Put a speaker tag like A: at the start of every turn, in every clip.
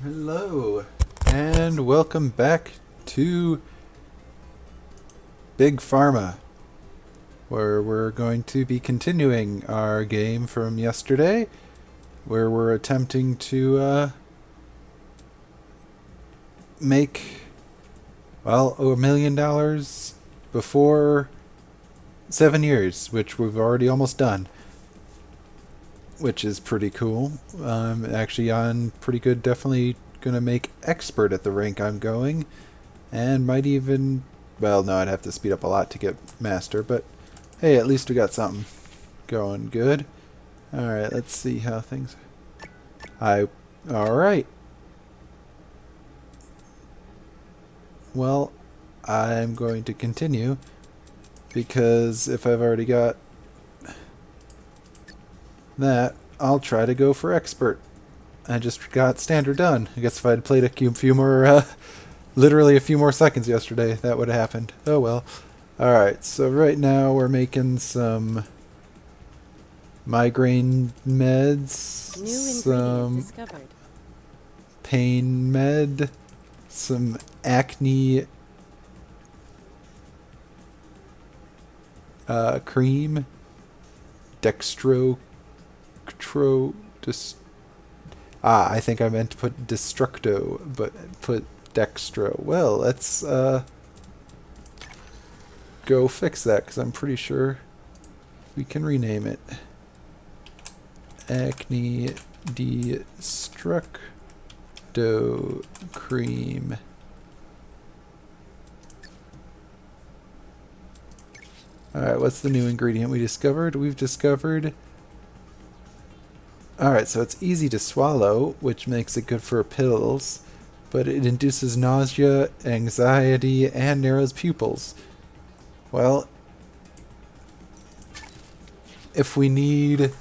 A: Hello, and welcome back to Big Pharma, where we're going to be continuing our game from yesterday, where we're attempting to make, well, $1 million before 7 years, which we've already almost done, which is pretty cool. Actually on pretty good, definitely gonna make expert at the rank I'm going, and might even, well, no, I'd have to speed up a lot to get master, but hey, at least we got something going good. Alright, let's see how things... Alright. Well, I'm going to continue, because if I've already got that, I'll try to go for expert. I just got standard done. I guess if I'd played a few more, literally a few more seconds yesterday, that would have happened. Oh well. Alright, so right now we're making some migraine meds, some pain med, some acne cream, I think I meant to put destructo, but put dextro. Well, let's go fix that, because I'm pretty sure we can rename it. Acne destructo cream. Alright, what's the new ingredient we discovered? We've discovered... Alright, so it's easy to swallow, which makes it good for pills, but it induces nausea, anxiety, and narrows pupils. Well, if we need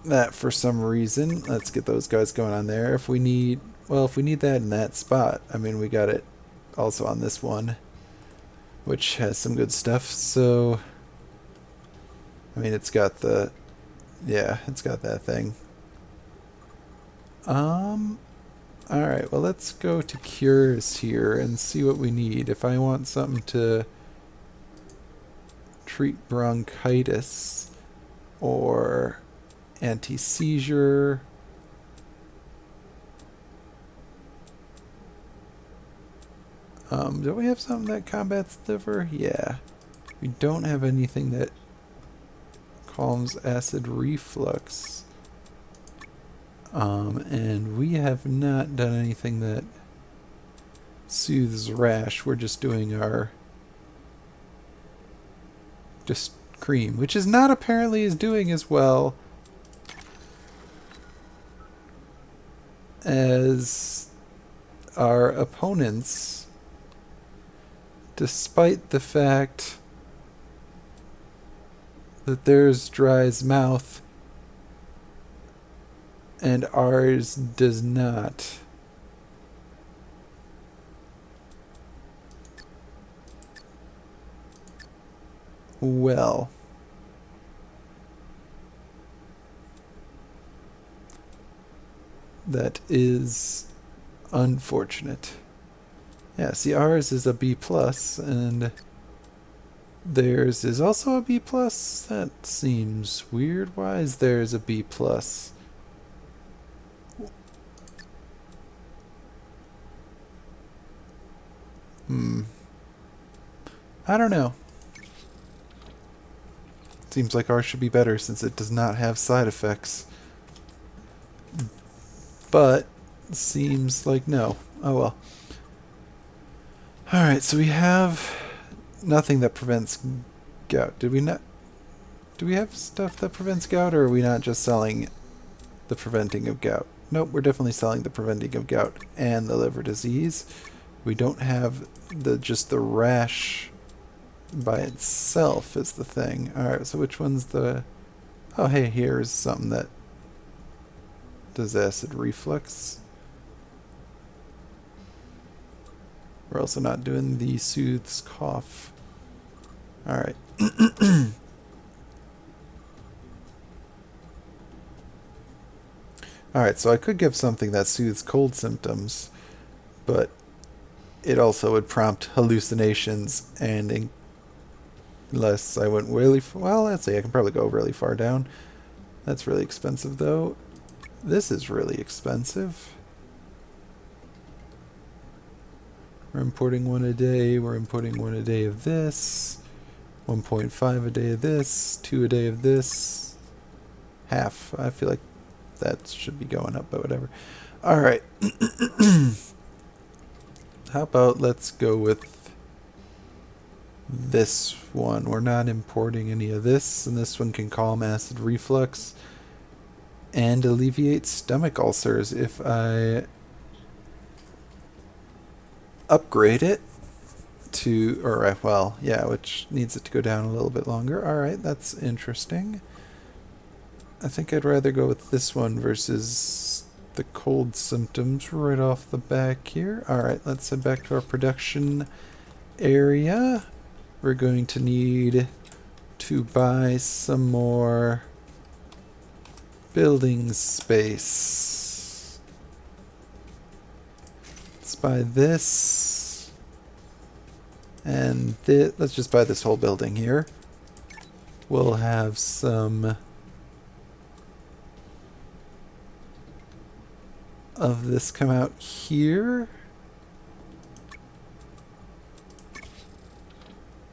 A: that for some reason, let's get those guys going on there. If we need that in that spot, I mean, we got it also on this one, which has some good stuff, so, I mean, it's got the, yeah, it's got that thing. Alright, well, let's go to cures here and see what we need. If I want something to treat bronchitis or anti-seizure, do we have something that combats liver? Yeah. We don't have anything that calms acid reflux. And we have not done anything that soothes rash. We're just doing our just cream, which is not apparently is doing as well as our opponents, despite the fact that theirs dries mouth and ours does not. Well, that is unfortunate. Yeah, see, ours is a B+, and theirs is also a B+. That seems weird. Why is theirs a B+? I don't know. Seems like ours should be better since it does not have side effects. But seems like no. Oh well. Alright, so we have nothing that prevents gout. Did we not? Do we have stuff that prevents gout, or are we not just selling the preventing of gout? Nope, we're definitely selling the preventing of gout and the liver disease. We don't have just the rash by itself is the thing. Alright, so which one's the... Oh, hey, here's something that does acid reflux. We're also not doing the soothes cough. Alright. Alright, so I could give something that soothes cold symptoms, but it also would prompt hallucinations, and unless I went really well, let's see, I can probably go really far down. That's really expensive, though. This is really expensive. We're importing one a day. We're importing one a day of this. 1.5 a day of this. 2 a day of this. Half. I feel like that should be going up, but whatever. Alright. How about let's go with this one. We're not importing any of this, and this one can calm acid reflux and alleviate stomach ulcers if I upgrade it to, or well, yeah, which needs it to go down a little bit longer. Alright, that's interesting. I think I'd rather go with this one versus the cold symptoms right off the back here. Alright, let's head back to our production area. We're going to need to buy some more building space. Let's buy this. And this. Let's just buy this whole building here. We'll have some of this come out here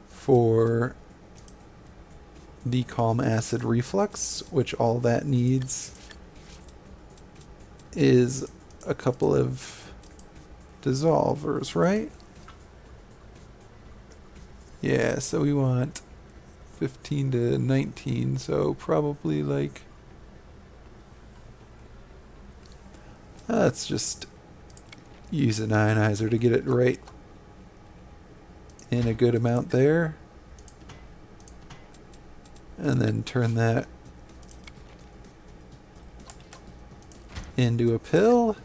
A: for the calm acid reflux, which all that needs is a couple of dissolvers, right? Yeah, so we want 15 to 19, so probably like, let's just use an ionizer to get it right in a good amount there. And then turn that into a pill.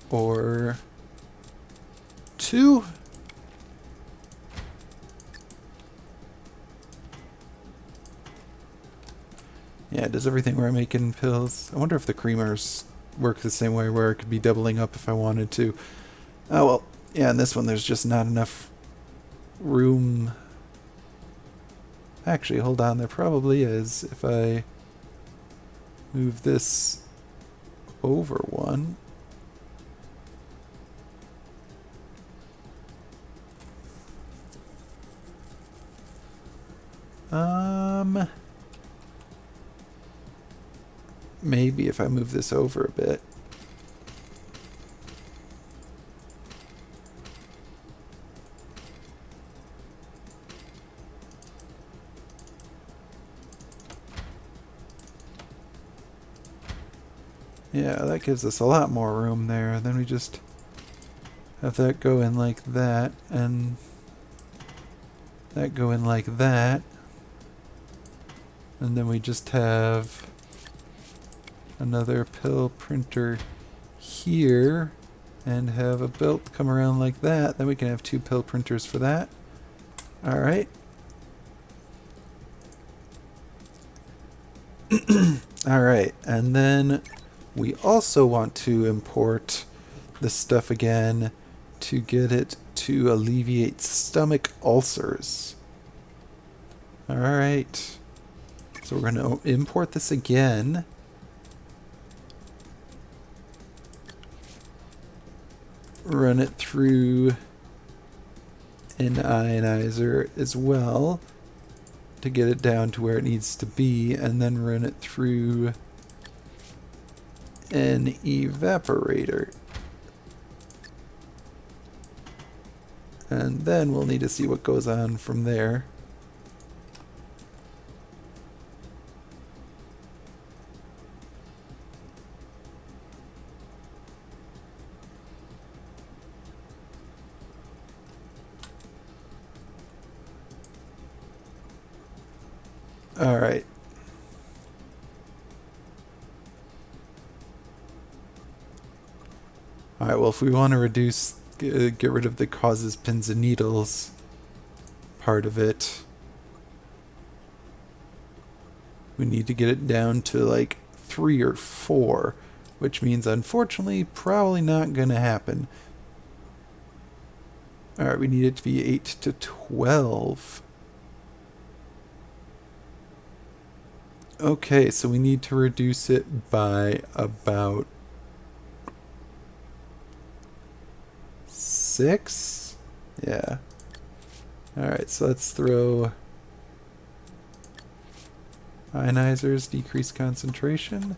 A: Or two. Yeah, does everything where I'm making pills. I wonder if the creamers work the same way where it could be doubling up if I wanted to. Oh well, yeah, in this one there's just not enough room. Actually, hold on, there probably is if I move this over one. Maybe if I move this over a bit. Yeah, that gives us a lot more room there. Then we just have that go in like that, and that go in like that. And then we just have another pill printer here, and have a belt come around like that. Then we can have two pill printers for that. Alright. Alright, and then we also want to import the stuff again to get it to alleviate stomach ulcers. Alright. So we're going to import this again. Run it through an ionizer as well to get it down to where it needs to be, and then run it through an evaporator. And then we'll need to see what goes on from there. Alright. Alright, well, if we want to reduce, get rid of the causes pins and needles part of it, We need to get it down to like 3 or 4, which means unfortunately probably not going to happen. Alright, we need it to be 8 to 12. Okay, so we need to reduce it by about 6? Yeah. Alright, so let's throw ionizers, decrease concentration.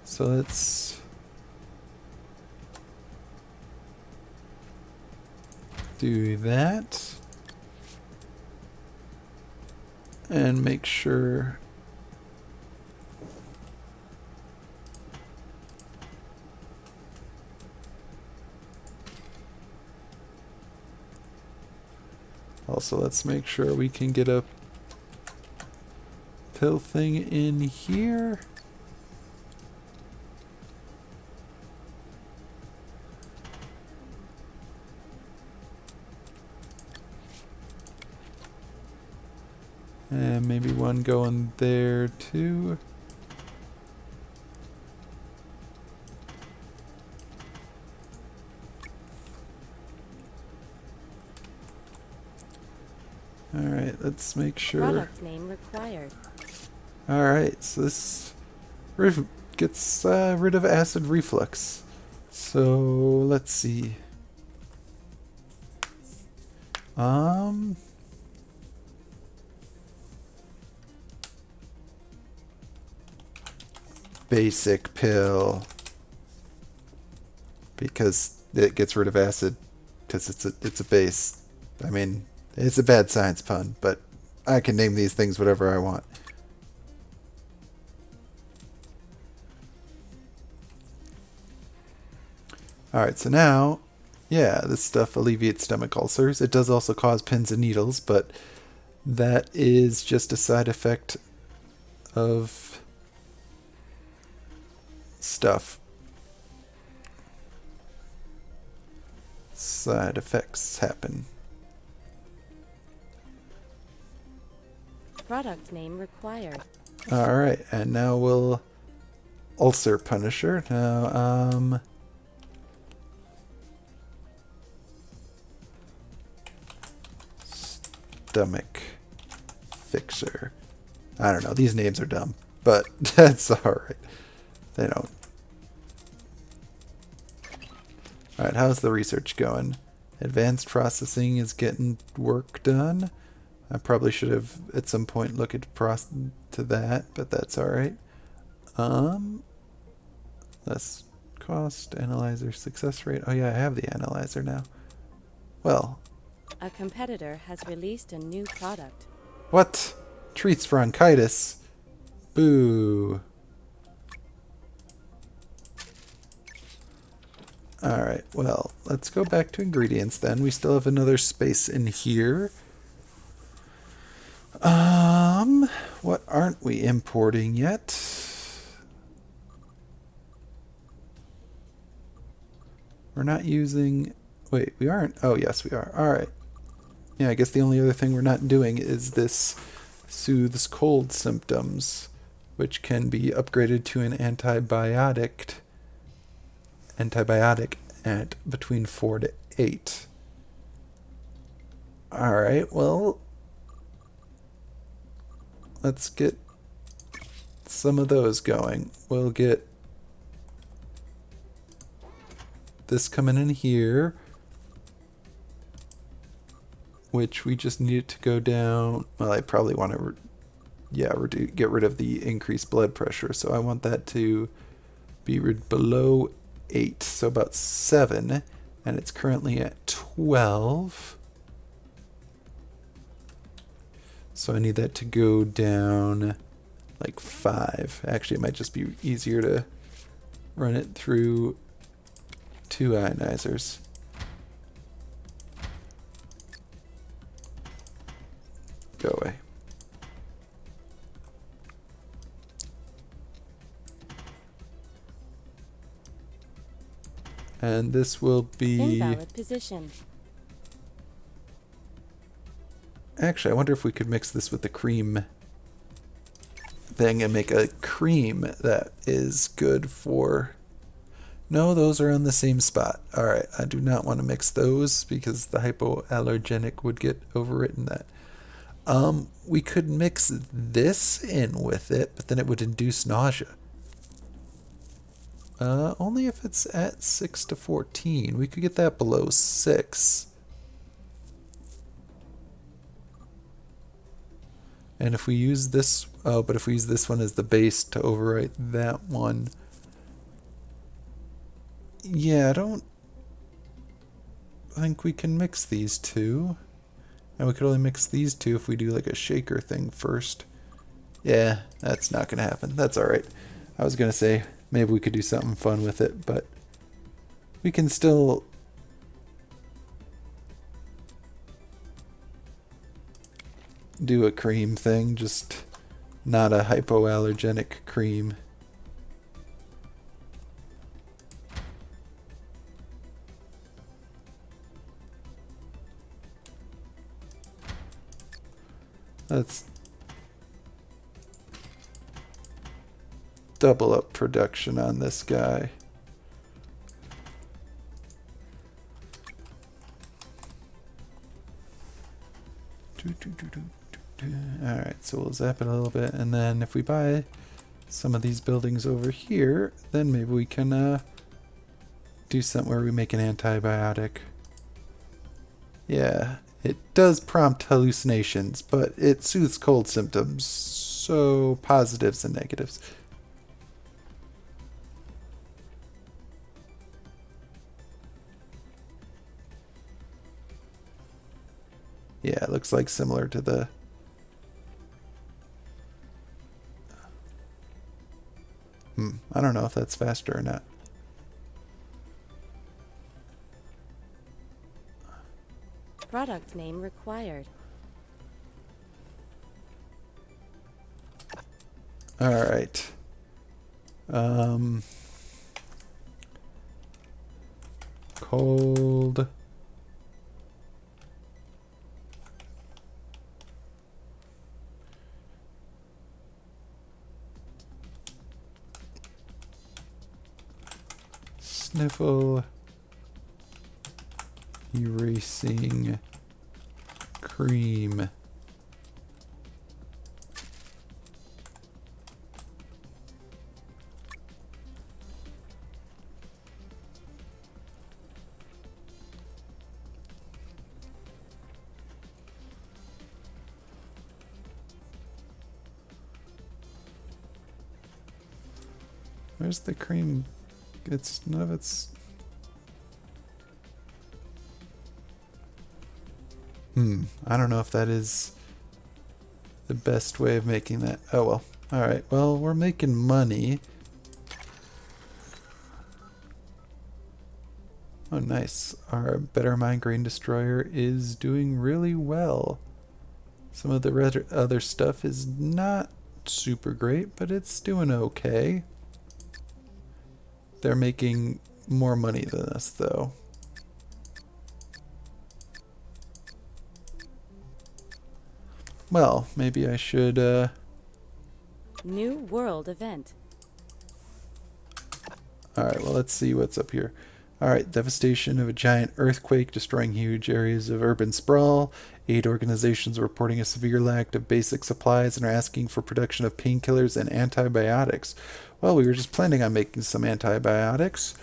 A: So let's do that. And make sure also, let's make sure we can get a pill thing in here. And maybe one going there too. Alright, let's make sure.
B: Product name required.
A: Alright, so this gets rid of acid reflux. So let's see. Basic pill. Because it gets rid of acid. Because it's a base. I mean, it's a bad science pun, but I can name these things whatever I want. Alright, so now, yeah, this stuff alleviates stomach ulcers. It does also cause pins and needles, but that is just a side effect of stuff. Side effects happen.
B: Product name required.
A: Alright, and now we'll ulcer punisher. Now, stomach fixer. I don't know, these names are dumb, but that's alright. They don't. Alright, how's the research going? Advanced processing is getting work done. I probably should have at some point looked to that, but that's alright. Less cost, analyzer success rate. Oh yeah, I have the analyzer now. Well.
B: A competitor has released a new product.
A: What? Treats bronchitis? Boo. Alright, well, let's go back to ingredients then. We still have another space in here. What aren't we importing yet? We're not using... Wait, we aren't? Oh, yes, we are. Alright. Yeah, I guess the only other thing we're not doing is this soothes cold symptoms, which can be upgraded to an antibiotic at between 4 to 8. Alright, well, let's get some of those going. We'll get this coming in here, which we just need it to go down. Well, I probably want to, get rid of the increased blood pressure. So I want that to be below 8, so about 7, and it's currently at 12. So I need that to go down like 5. Actually, it might just be easier to run it through 2 ionizers. Go away. And this will be...
B: Invalid position.
A: Actually, I wonder if we could mix this with the cream thing and make a cream that is good for... No, those are on the same spot. Alright, I do not want to mix those because the hypoallergenic would get overwritten that. We could mix this in with it, but then it would induce nausea. Only if it's at 6 to 14. We could get that below 6. And if we use this... Oh, but if we use this one as the base to overwrite that one... Yeah, I don't think we can mix these two. And we could only mix these two if we do like a shaker thing first. Yeah, that's not going to happen. That's alright. I was going to say maybe we could do something fun with it, but we can still... do a cream thing, just not a hypoallergenic cream. Let's double up production on this guy. Alright, so we'll zap it a little bit, and then if we buy some of these buildings over here, then maybe we can do something where we make an antibiotic. Yeah, it does prompt hallucinations, but it soothes cold symptoms, so positives and negatives. Yeah, it looks like similar to the... I don't know if that's faster or not.
B: Product name required.
A: Alright. Cold. Sniffle. Erasing cream. Where's the cream? It's none of it's... I don't know if that is the best way of making that. Oh well. Alright, well, we're making money. Oh, nice. Our Better Migraine Destroyer is doing really well. Some of the other stuff is not super great, but it's doing okay. They're making more money than us, though. Well, maybe I should,
B: New world event.
A: Alright, well, let's see what's up here. Alright, devastation of a giant earthquake destroying huge areas of urban sprawl. Aid organizations are reporting a severe lack of basic supplies and are asking for production of painkillers and antibiotics. Well, we were just planning on making some antibiotics.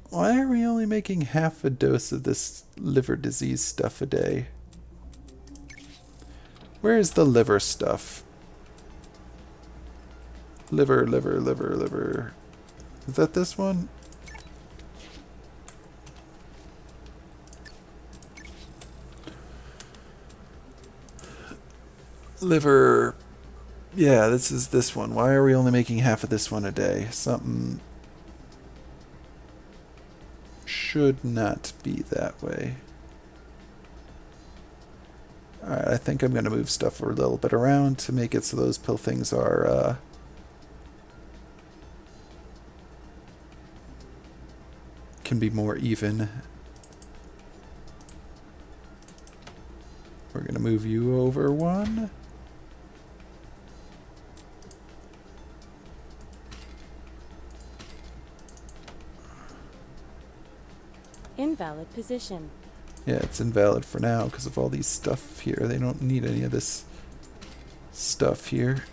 A: Why are we only making half a dose of this liver disease stuff a day? Where's the liver stuff? Liver, liver, liver, liver. Is that this one? Liver. Yeah, this is this one. Why are we only making half of this one a day? Something should not be that way. Alright, I think I'm going to move stuff a little bit around to make it so those pill things are, can be more even. We're going to move you over one.
B: Invalid position.
A: Yeah, it's invalid for now because of all these stuff here. They don't need any of this stuff here.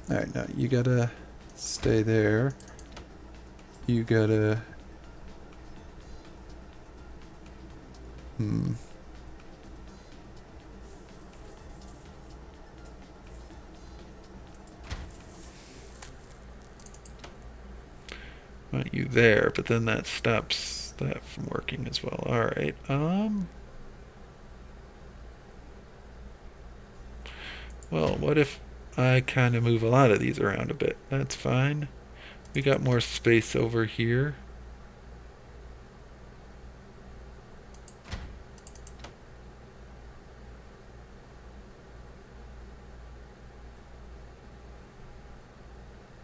A: Alright, now you gotta stay there. You gotta... Want you there, but then that stops that from working as well. Alright, well, what if I kind of move a lot of these around a bit? That's fine. We got more space over here.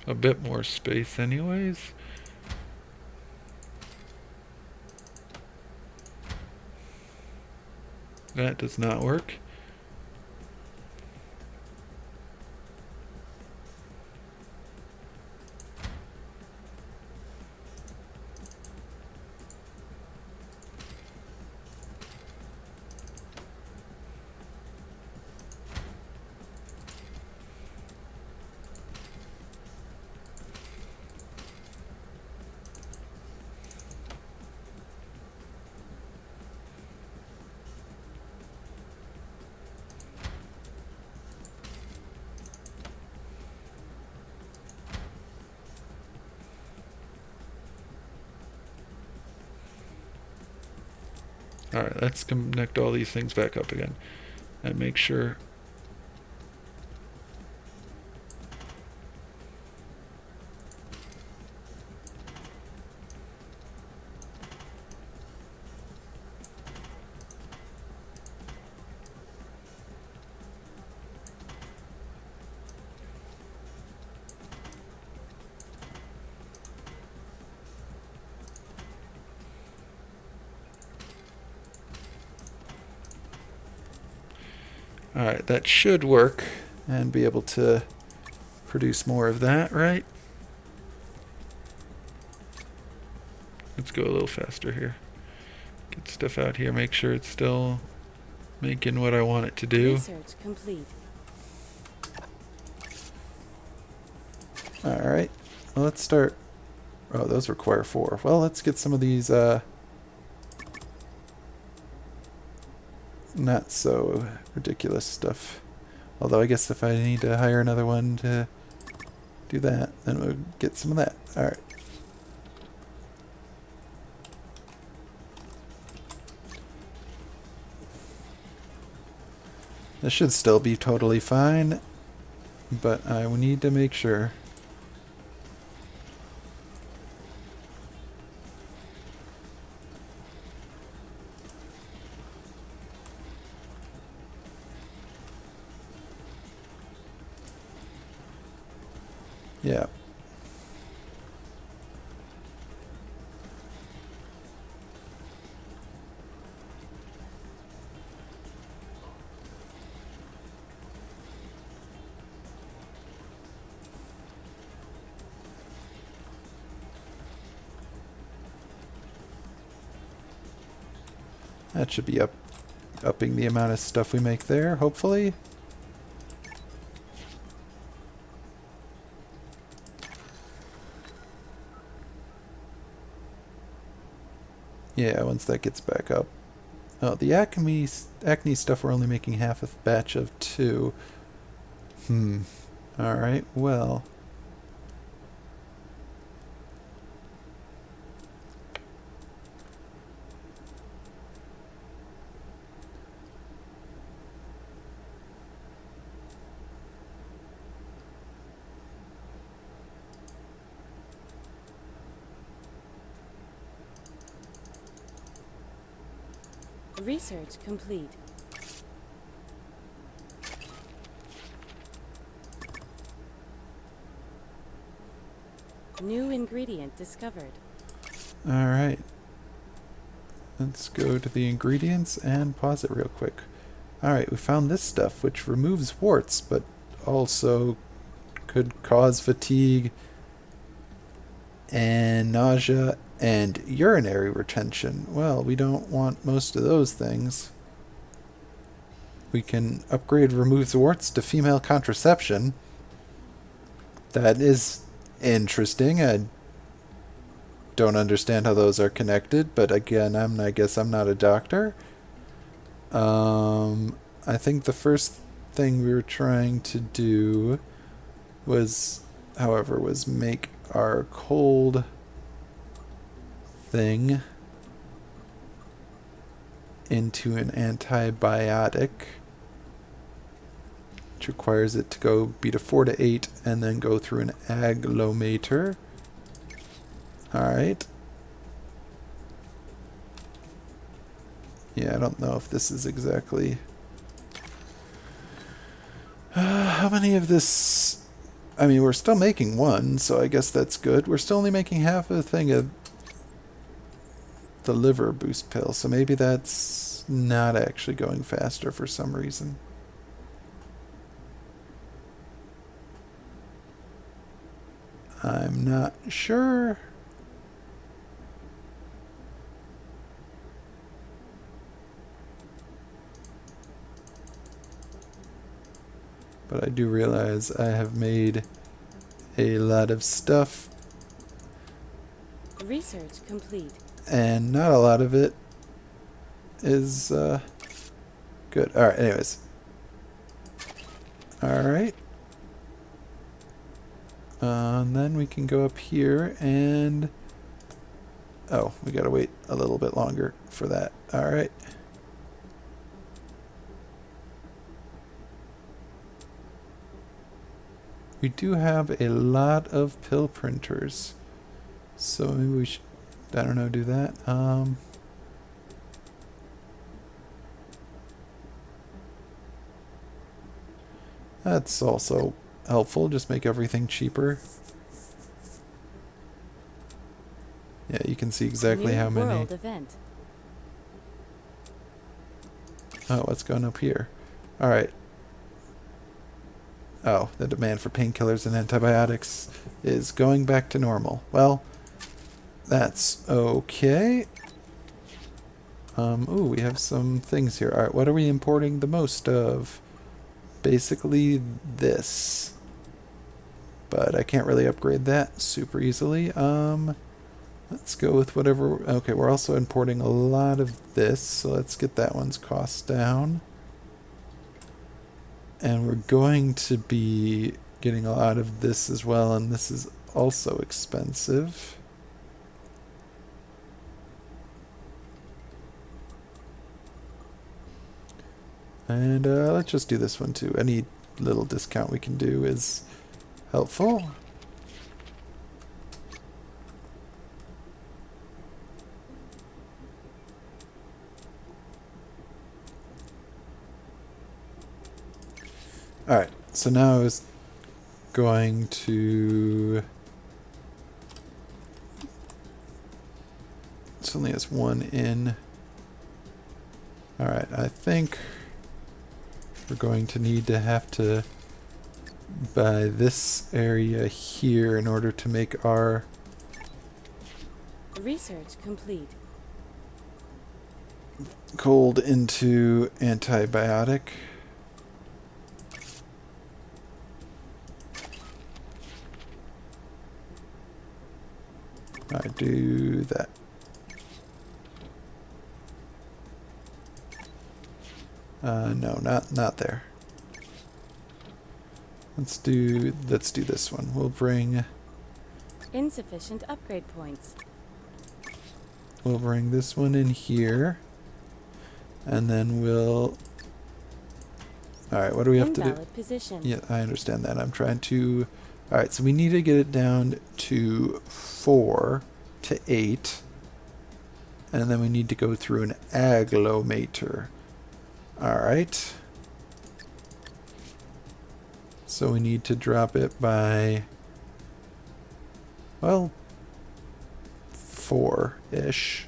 A: A bit more space anyways. That does not work. Alright, let's connect all these things back up again and make sure. Alright, that should work and be able to produce more of that, right? Let's go a little faster here. Get stuff out here, make sure it's still making what I want it to do.
B: Research complete.
A: Alright, well, let's start. Oh, those require 4. Well, let's get some of these not so ridiculous stuff. Although I guess if I need to hire another one to do that, then we'll get some of that. Alright. This should still be totally fine, but I need to make sure. Yeah. That should be upping the amount of stuff we make there, hopefully. Yeah, once that gets back up. Oh, the acne stuff we're only making half a batch of 2. Alright, well.
B: Research complete. New ingredient discovered.
A: Alright. Let's go to the ingredients and pause it real quick. Alright, we found this stuff which removes warts, but also could cause fatigue and nausea and urinary retention. Well, we don't want most of those things. We can upgrade remove the warts to female contraception. That is interesting. I don't understand how those are connected, but again, I guess I'm not a doctor. I think the first thing we were trying to do was, however, was make our cold thing into an antibiotic, which requires it to go beat a 4 to 8 and then go through an agglomerator. Alright. Yeah, I don't know if this is exactly... how many of this... I mean, we're still making one, so I guess that's good. We're still only making half a thing of the liver boost pill, so maybe that's not actually going faster for some reason. I'm not sure. But I do realize I have made a lot of stuff.
B: Research complete.
A: And not a lot of it is good. Alright, anyways. Alright. And then we can go up here and... Oh, we gotta wait a little bit longer for that. Alright. We do have a lot of pill printers. So maybe we should, I don't know, do that. That's also helpful. Just make everything cheaper. Yeah, you can see exactly how many.
B: World event.
A: Oh, what's going up here? Alright. Oh, the demand for painkillers and antibiotics is going back to normal. Well, that's okay. Ooh, we have some things here. Alright, what are we importing the most of? Basically this. But I can't really upgrade that super easily. Let's go with whatever... Okay, we're also importing a lot of this, so let's get that one's cost down. And we're going to be getting a lot of this as well, and this is also expensive. And let's just do this one too. Any little discount we can do is helpful. Alright, so now I was going to... This only has one in. Alright, I think we're going to need to have to buy this area here in order to make our...
B: Research complete.
A: Cold into antibiotic. I do that. No, not there. Let's do this one. We'll bring
B: Insufficient upgrade points.
A: We'll bring this one in here. And then we'll... Alright, what do we have to do?
B: Invalid position.
A: Yeah, I understand that. I'm trying to... Alright, so we need to get it down to 4 to 8. And then we need to go through an agglomerator. Alright. So we need to drop it by... Well... 4-ish.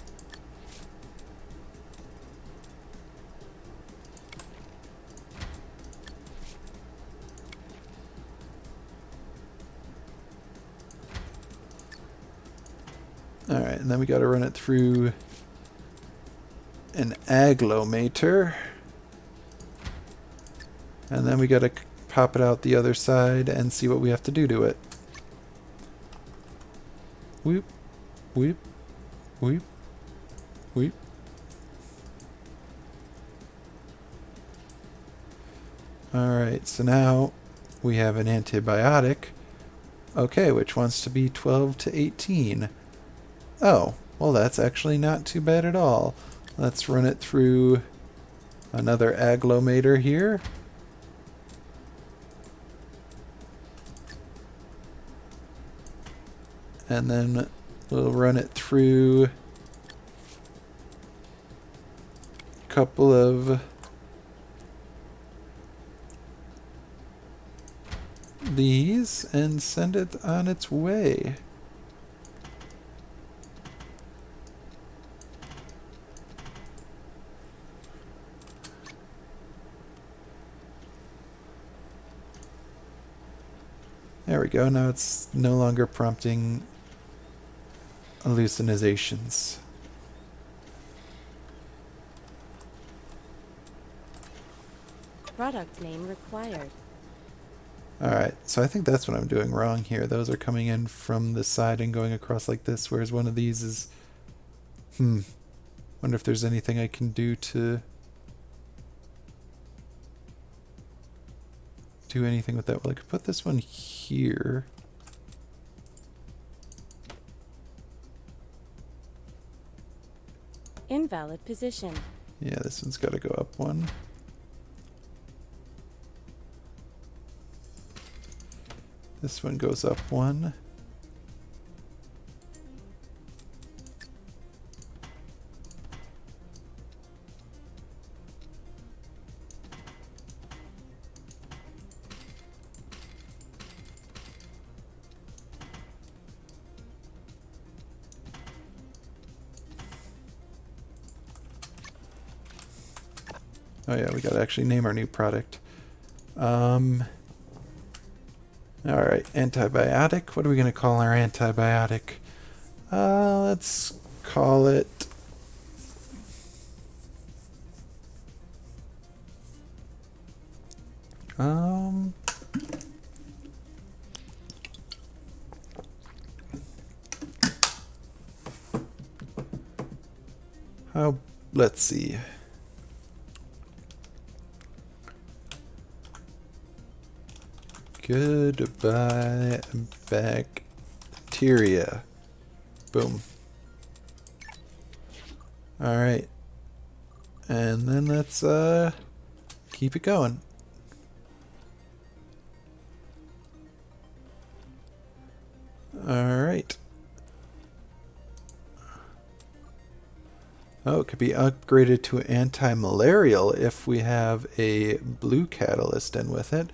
A: and then we got to run it through an agglomator. And then we got to pop it out the other side and see what we have to do to it. Whoop, whoop, whoop, whoop. Alright, so now we have an antibiotic. Okay, which wants to be 12 to 18. Oh, well that's actually not too bad at all. Let's run it through another agglomator here. And then we'll run it through a couple of these and send it on its way. There we go. Now it's no longer prompting hallucinations.
B: Product name required.
A: Alright, so I think that's what I'm doing wrong here. Those are coming in from the side and going across like this, whereas one of these is... Wonder if there's anything I can do to do anything with that. Well, I could put this one here.
B: Invalid position.
A: Yeah, this one's got to go up one. This one goes up one. Oh yeah, we gotta actually name our new product. Alright, antibiotic. What are we gonna call our antibiotic? Let's call it... let's see. Goodbye, bacteria. Boom. Alright. And then let's keep it going. Alright. Oh, it could be upgraded to anti-malarial if we have a blue catalyst in with it.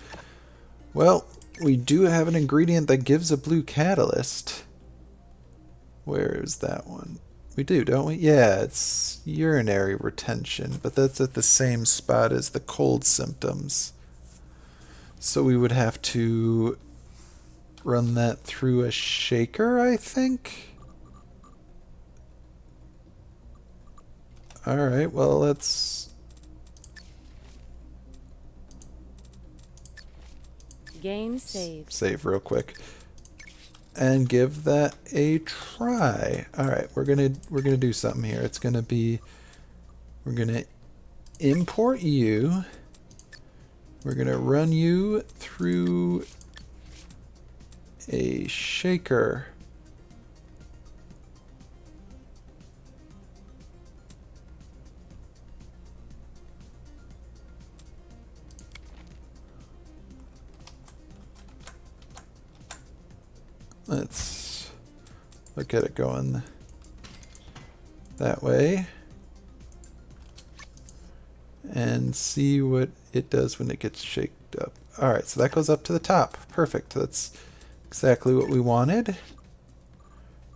A: Well, we do have an ingredient that gives a blue catalyst. Where is that one? We do, don't we? Yeah, it's urinary retention, but that's at the same spot as the cold symptoms. So we would have to run that through a shaker, I think? Alright, well, let's...
B: Game saved.
A: Save real quick. And give that a try. Alright, we're gonna do something here. It's gonna be... We're gonna import you. We're gonna run you through a shaker. Let's look at it going that way and see what it does when it gets shaked up. Alright, so that goes up to the top. Perfect. That's exactly what we wanted.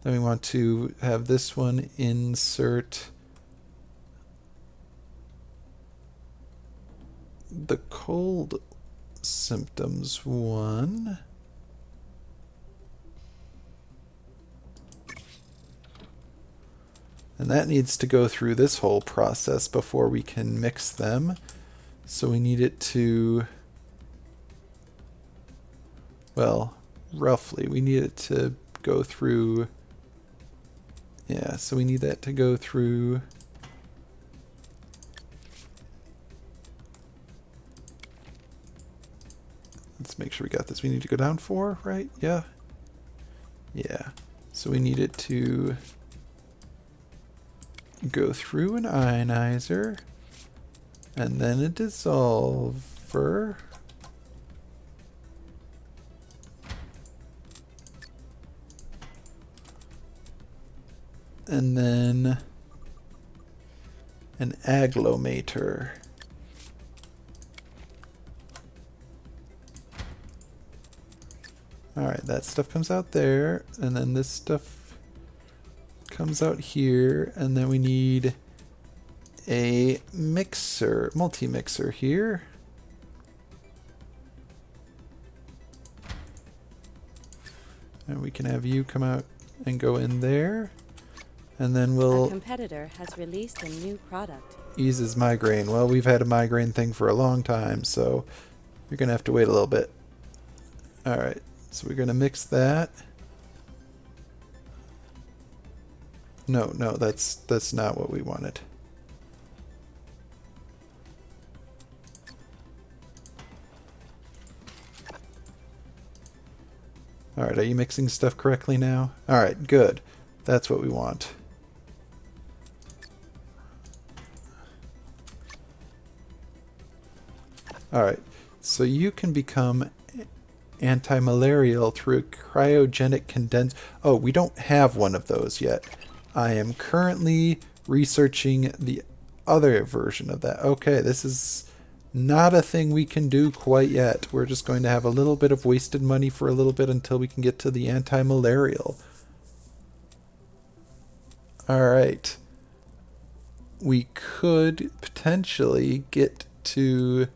A: Then we want to have this one insert the cold symptoms one. And that needs to go through this whole process before we can mix them. So we need it to, well, roughly, we need it to go through, yeah, so we need that to go through let's make sure we got this. We need to go down 4, right? Yeah. Yeah. So we need it to go through an ionizer and then a dissolver. And then an agglomerator. Alright, that stuff comes out there, and then this stuff comes out here, and then we need a mixer, multi-mixer here. And we can have you come out and go in there. And then
B: A competitor has released a new product.
A: Eases migraine. Well, we've had a migraine thing for a long time, so you're going to have to wait a little bit. Alright, so we're going to mix that. No, that's not what we wanted. Alright, are you mixing stuff correctly now? Alright, good. That's what we want. Alright, so you can become anti-malarial through a cryogenic condense. Oh, we don't have one of those yet. I am currently researching the other version of that. Okay, this is not a thing we can do quite yet. We're just going to have a little bit of wasted money for a little bit until we can get to the anti-malarial. Alright. We could potentially get to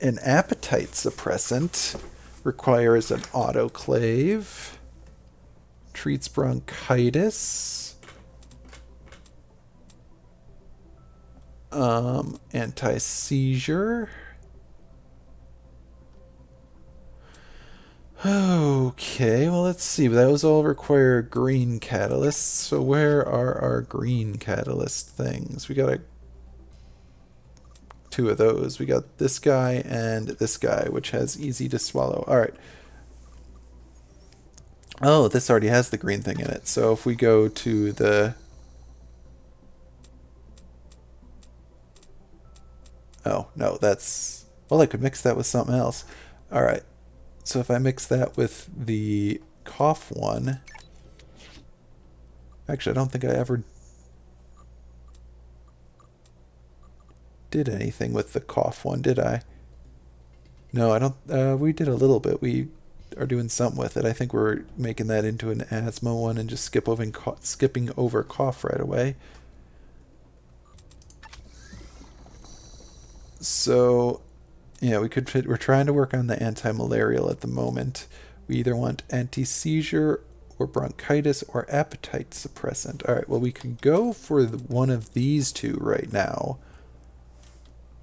A: an appetite suppressant. Requires an autoclave. Treats bronchitis. Anti-seizure. Okay, well let's see. Those all require green catalysts. So where are our green catalyst things? We got two of those. We got this guy and this guy, which has easy to swallow. Alright. Oh, this already has the green thing in it. So if we go to the... Oh, no, that's... Well, I could mix that with something else. Alright. So if I mix that with the cough one... Actually, I don't think I ever did anything with the cough one, did I? No, I don't... we did a little bit. We are doing something with it. I think we're making that into an asthma one and just skipping over cough right away. So, yeah, we're trying to work on the anti-malarial at the moment. We either want anti-seizure or bronchitis or appetite suppressant. Alright, well we could go for one of these two right now.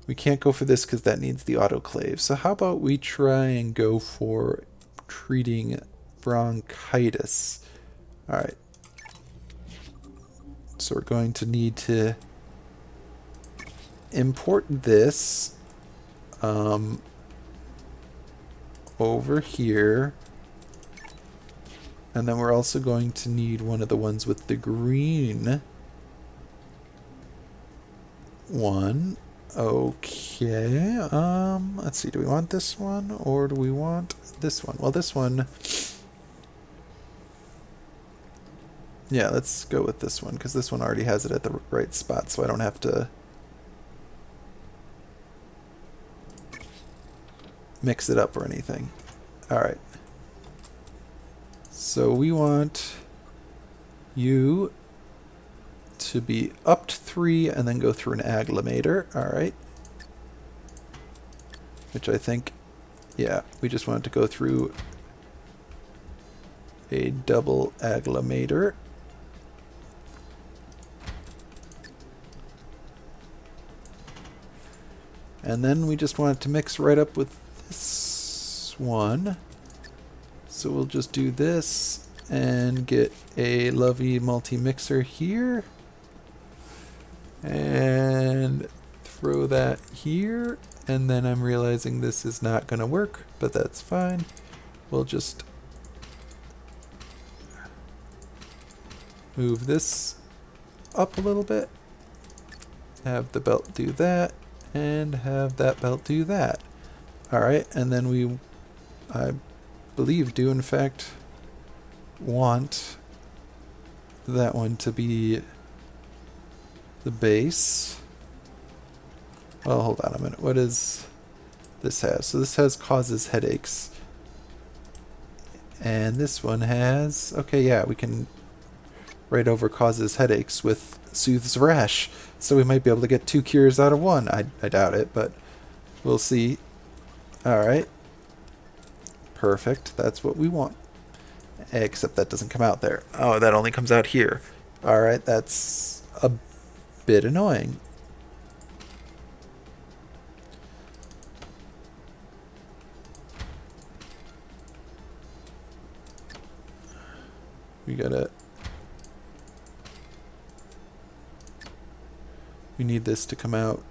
A: We can't go for this because that needs the autoclave. So how about we try and go for treating bronchitis. Alright. So we're going to need to import this over here. And then we're also going to need one of the ones with the green one. Okay, let's see, do we want this one or do we want this one? Well, this one, yeah, let's go with this one because this one already has it at the right spot, so I don't have to mix it up or anything. Alright. So we want you to be up to 3 and then go through an agglomerator. Alright. Which I think, yeah, we just want to go through a double agglomerator. And then we just want it to mix right up with this one. So we'll just do this and get a lovely multi-mixer here. And throw that here. And then I'm realizing this is not going to work, but that's fine. We'll just move this up a little bit. Have the belt do that. And have that belt do that. Alright, and then I believe, do in fact want that one to be the base. Well, hold on a minute. What does this have? So this has causes headaches. And this one has... Okay, yeah, we can write over causes headaches with soothes rash. So we might be able to get 2 cures out of 1. I doubt it, but we'll see. Alright. Perfect. That's what we want. Except that doesn't come out there. Oh, that only comes out here. Alright, that's a bit annoying. We need this to come out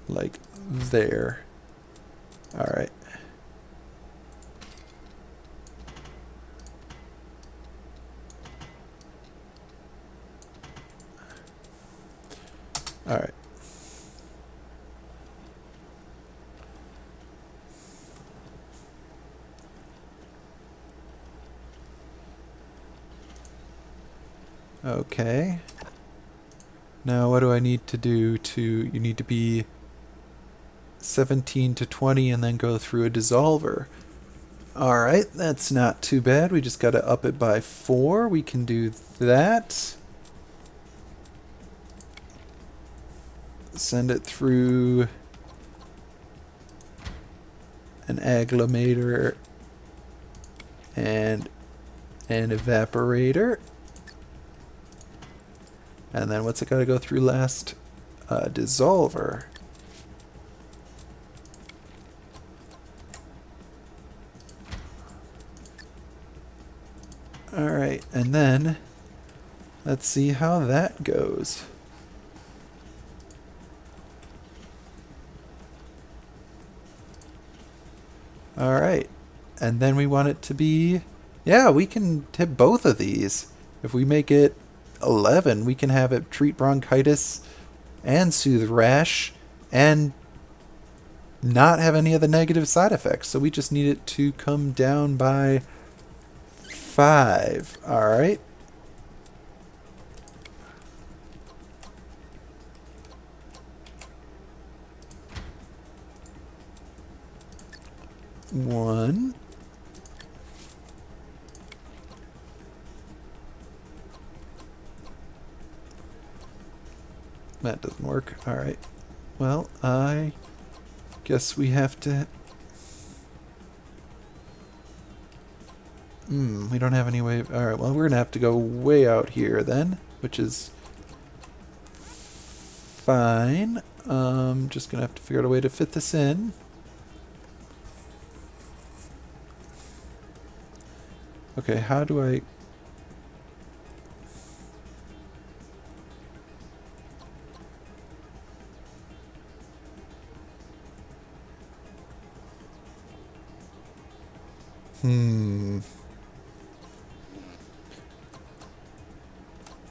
A: like there. Alright. Alright. Okay. Now what do I need to do to... You need to be 17 to 20 and then go through a dissolver. Alright, that's not too bad. We just gotta up it by 4. We can do that. Send it through an agglomerator and an evaporator. And then what's it got to go through last? Dissolver. Alright, and then let's see how that goes. Alright, and then we want it to be... Yeah, we can hit both of these. If we make it 11, we can have it treat bronchitis and soothe rash and not have any of the negative side effects. So we just need it to come down by 5. Alright. One. That doesn't work. Alright. Well, I guess we have to... we don't have any way... Alright, well, we're going to have to go way out here then, which is fine. Just going to have to figure out a way to fit this in. Okay, how do I...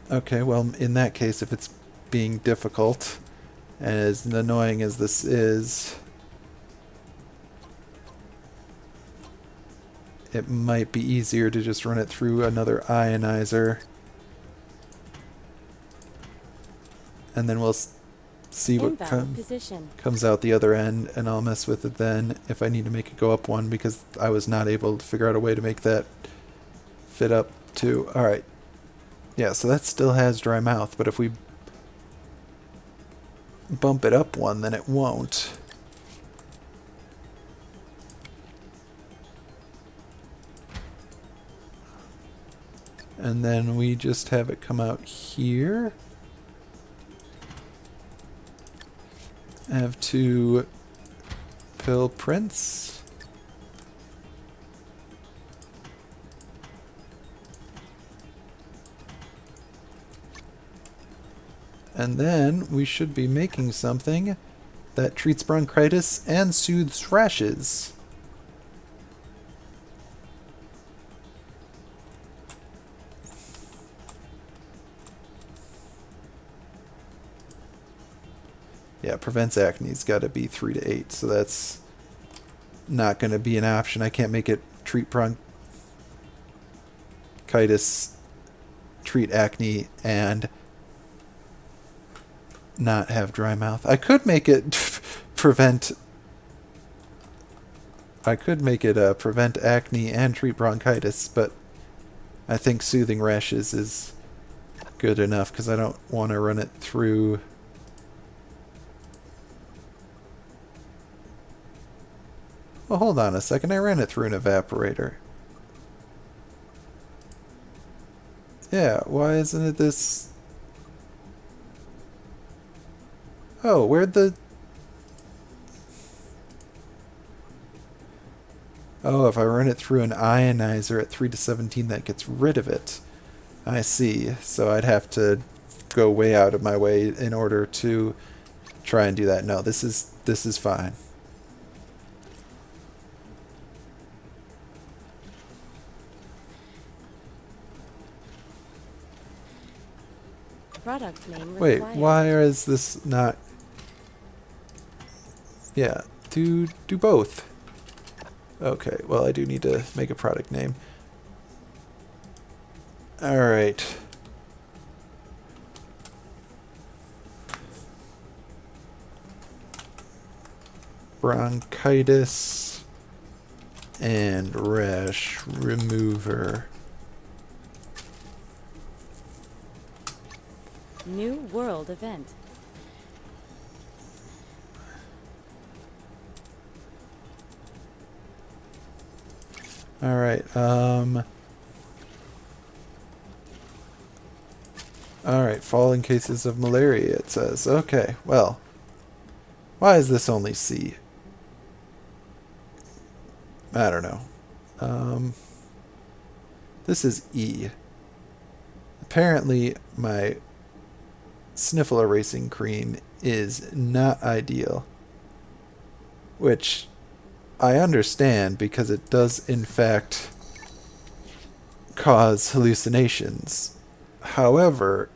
A: Okay, well, in that case, if it's being difficult, as annoying as this is, it might be easier to just run it through another ionizer. And then we'll see what comes out the other end, and I'll mess with it then if I need to make it go up 1, because I was not able to figure out a way to make that fit up 2. Alright. Yeah, so that still has dry mouth, but if we bump it up 1, then it won't. And then we just have it come out here. Have to pill prints. And then we should be making something that treats bronchitis and soothes rashes. Yeah, prevents acne's got to be 3 to 8, so that's not going to be an option. I can't make it treat bronchitis, treat acne, and not have dry mouth. I could make it prevent prevent acne and treat bronchitis, but I think soothing rashes is good enough because I don't want to run it through. Well, hold on a second. I ran it through an evaporator. Yeah, why isn't it this? Oh, where'd the... Oh, if I run it through an ionizer at 3 to 17, that gets rid of it. I see. So I'd have to go way out of my way in order to try and do that. No, this is fine.
B: Product name
A: Wait,
B: required.
A: why is this not... Yeah, do both. Okay, well, I do need to make a product name. Alright. Bronchitis and rash remover.
B: New world event.
A: Alright, Alright, falling cases of malaria, it says. Okay, well. Why is this only C? I don't know. This is E. Apparently, my sniffle erasing cream is not ideal. Which I understand because it does, in fact, cause hallucinations. However,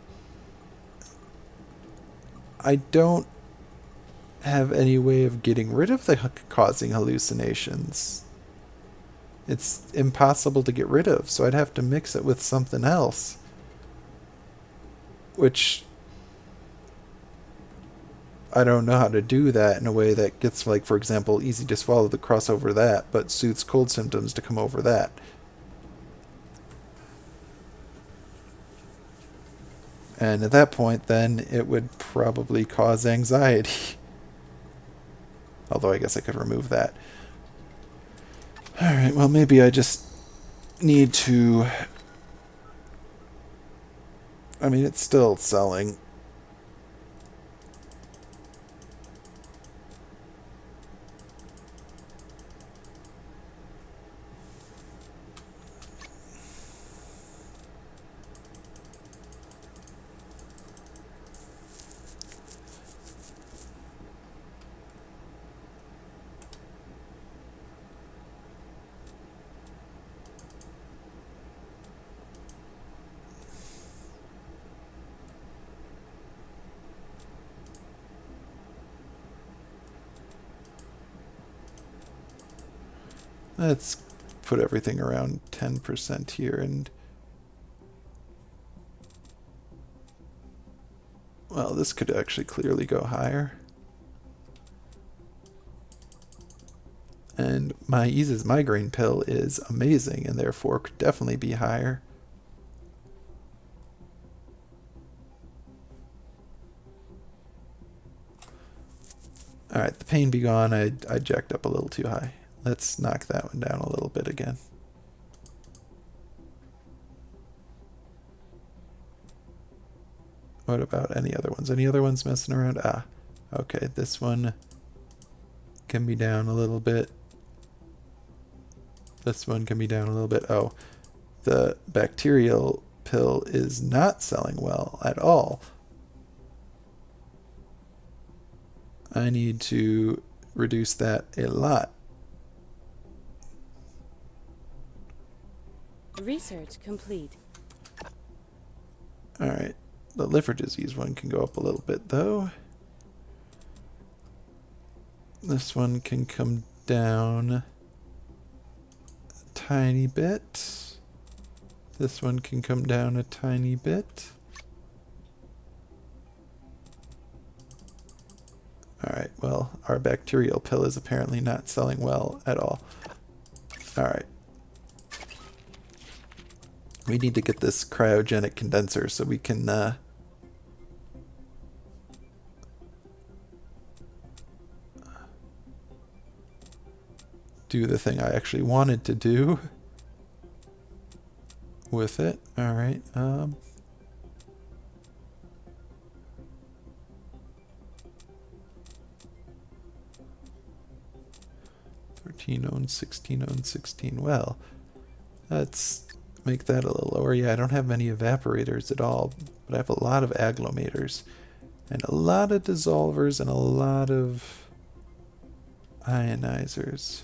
A: I don't have any way of getting rid of the causing hallucinations. It's impossible to get rid of, so I'd have to mix it with something else. Which I don't know how to do that in a way that gets, like, for example, easy to swallow to cross over that, but soothes cold symptoms to come over that. And at that point, then, it would probably cause anxiety. Although I guess I could remove that. Alright, well, maybe I just need to... I mean, it's still selling. Let's put everything around 10% here, and well, this could actually clearly go higher. And my Ease's migraine pill is amazing and therefore could definitely be higher. Alright, the pain be gone. I jacked up a little too high. Let's knock that one down a little bit again. What about any other ones? Any other ones messing around? Ah, okay, this one can be down a little bit. This one can be down a little bit. Oh, the bacterial pill is not selling well at all. I need to reduce that a lot.
B: Research complete.
A: Alright, the liver disease one can go up a little bit though. This one can come down a tiny bit. This one can come down a tiny bit. Alright, well, our bacterial pill is apparently not selling well at all. Alright. We need to get this cryogenic condenser so we can do the thing I actually wanted to do with it. Alright, 13 own, 16 own, 16. Well, let's make that a little lower. Yeah, I don't have many evaporators at all, but I have a lot of agglomators and a lot of dissolvers and a lot of ionizers.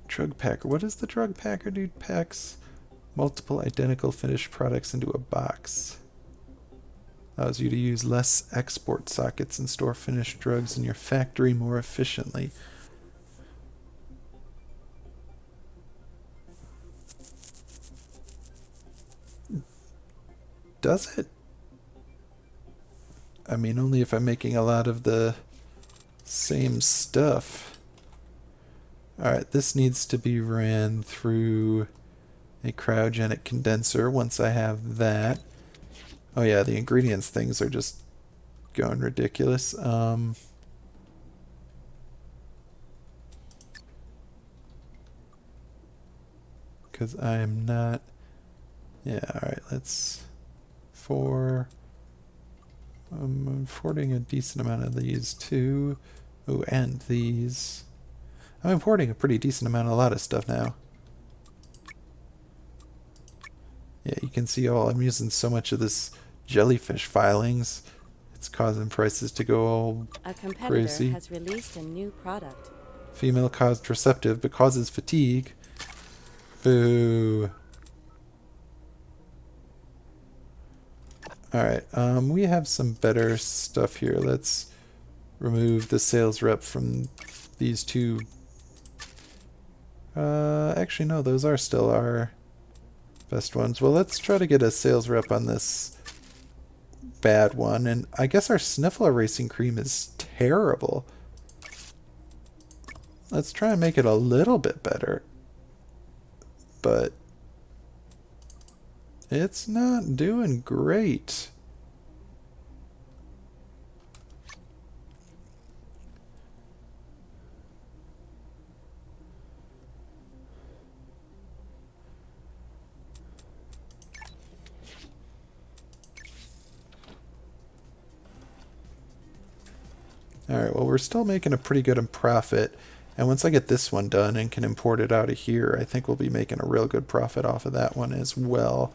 A: Drug packer. What does the drug packer do? Packs multiple identical finished products into a box. Allows you to use less export sockets and store finished drugs in your factory more efficiently. Does it? I mean, only if I'm making a lot of the same stuff. Alright, this needs to be ran through a cryogenic condenser once I have that. Oh yeah, the ingredients things are just going ridiculous. Because I'm not... Yeah, alright, let's... I'm importing a decent amount of these too. Oh, and these. I'm importing a pretty decent amount of a lot of stuff now. Yeah, you can see I'm using so much of this jellyfish filings. It's causing prices to go all
B: A competitor
A: crazy.
B: has released a new product.
A: Female contraceptive but causes fatigue. Boo. Alright, we have some better stuff here. Let's remove the sales rep from these two. Actually, no, those are still our best ones. Well, let's try to get a sales rep on this bad one. And I guess our sniffle erasing cream is terrible. Let's try and make it a little bit better. But it's not doing great. Alright, well, we're still making a pretty good profit. And once I get this one done and can import it out of here, I think we'll be making a real good profit off of that one as well.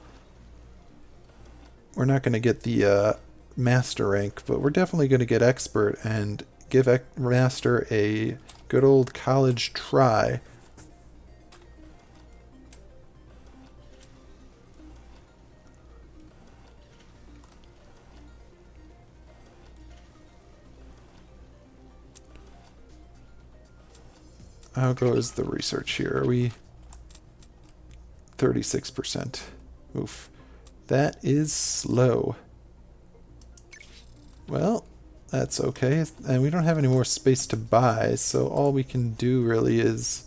A: We're not going to get the master rank, but we're definitely going to get expert and give master a good old college try. How goes the research here? Are we 36%? Oof. That is slow. Well, that's okay. And we don't have any more space to buy, so all we can do really is,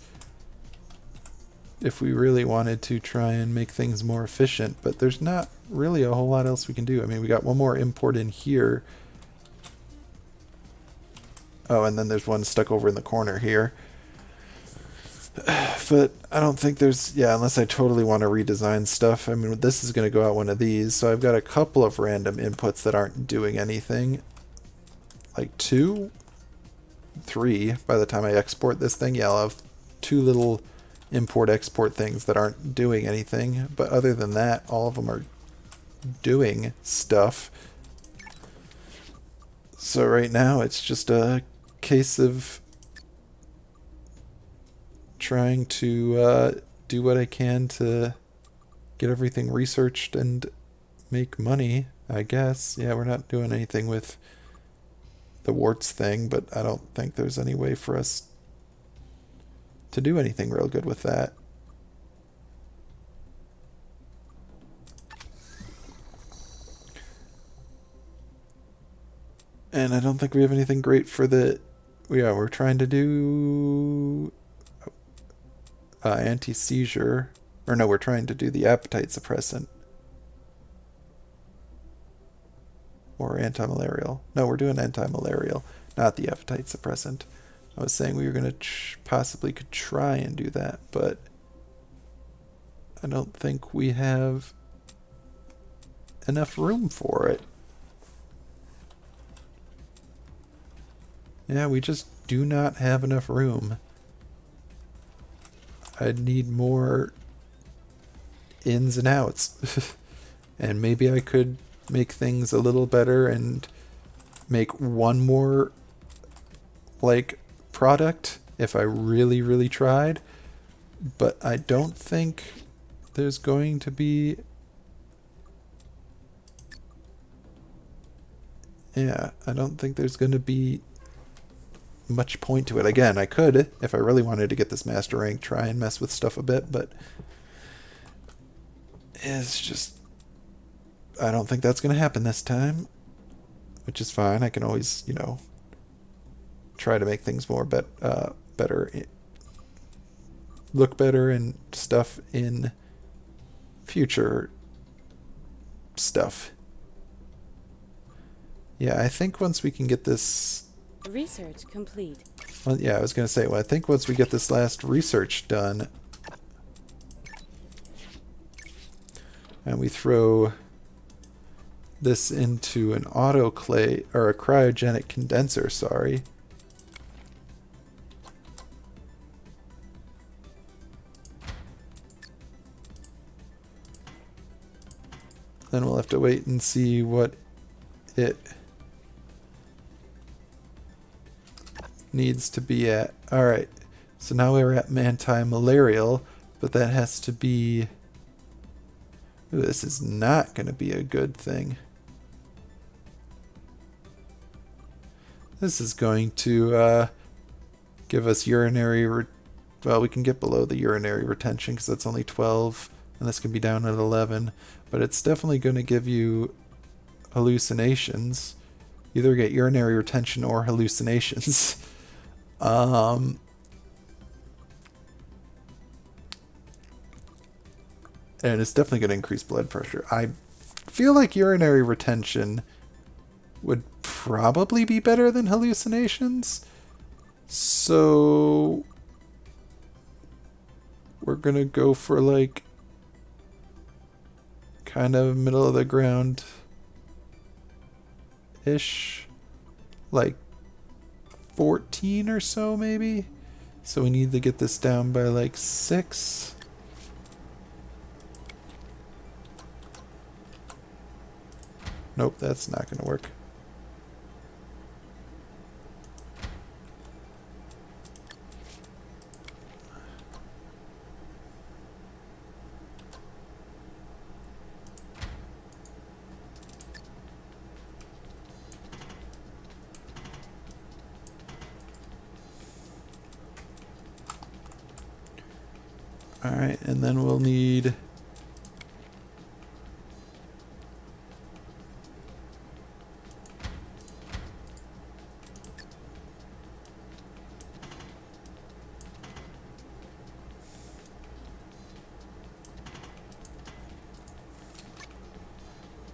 A: if we really wanted to, try and make things more efficient, but there's not really a whole lot else we can do. I mean, we got one more import in here. Oh, and then there's one stuck over in the corner here. But I don't think there's, yeah, unless I totally want to redesign stuff. I mean, this is going to go out one of these, so I've got a couple of random inputs that aren't doing anything. Like 2, 3 by the time I export this thing. Yeah, I'll have 2 little import-export things that aren't doing anything. But other than that, all of them are doing stuff. So right now, it's just a case of trying to do what I can to get everything researched and make money, I guess. Yeah, we're not doing anything with the warts thing, but I don't think there's any way for us to do anything real good with that. And I don't think we have anything great for the... Yeah, we're trying to do anti-seizure. Or no, we're trying to do the appetite suppressant. Or anti-malarial. No, we're doing anti-malarial, not the appetite suppressant. I was saying we were going to possibly could try and do that, but I don't think we have enough room for it. Yeah, we just do not have enough room. I'd need more ins and outs. And maybe I could make things a little better and make one more, like, product if I really, really tried. But I don't think there's going to be... Yeah, I don't think there's going to be much point to it. Again, I could, if I really wanted to get this master rank, try and mess with stuff a bit, but it's just, I don't think that's going to happen this time, which is fine. I can always, you know, try to make things more better, look better and stuff in future stuff. Yeah, I think once we can get this...
B: Research complete.
A: Well, yeah, I was going to say, well, I think once we get this last research done, and we throw this into an autoclave, or a cryogenic condenser, sorry. Then we'll have to wait and see what it needs to be at. Alright, so now we're at anti-malarial, but that has to be... Ooh, this is not going to be a good thing. This is going to give us urinary... well, we can get below the urinary retention because that's only 12, and this can be down at 11. But it's definitely going to give you hallucinations. Either get urinary retention or hallucinations. And it's definitely going to increase blood pressure. I feel like urinary retention would probably be better than hallucinations. So we're going to go for like kind of middle of the ground ish, like 14 or so maybe. So we need to get this down by like 6. Nope, that's not going to work. Alright, and then we'll need...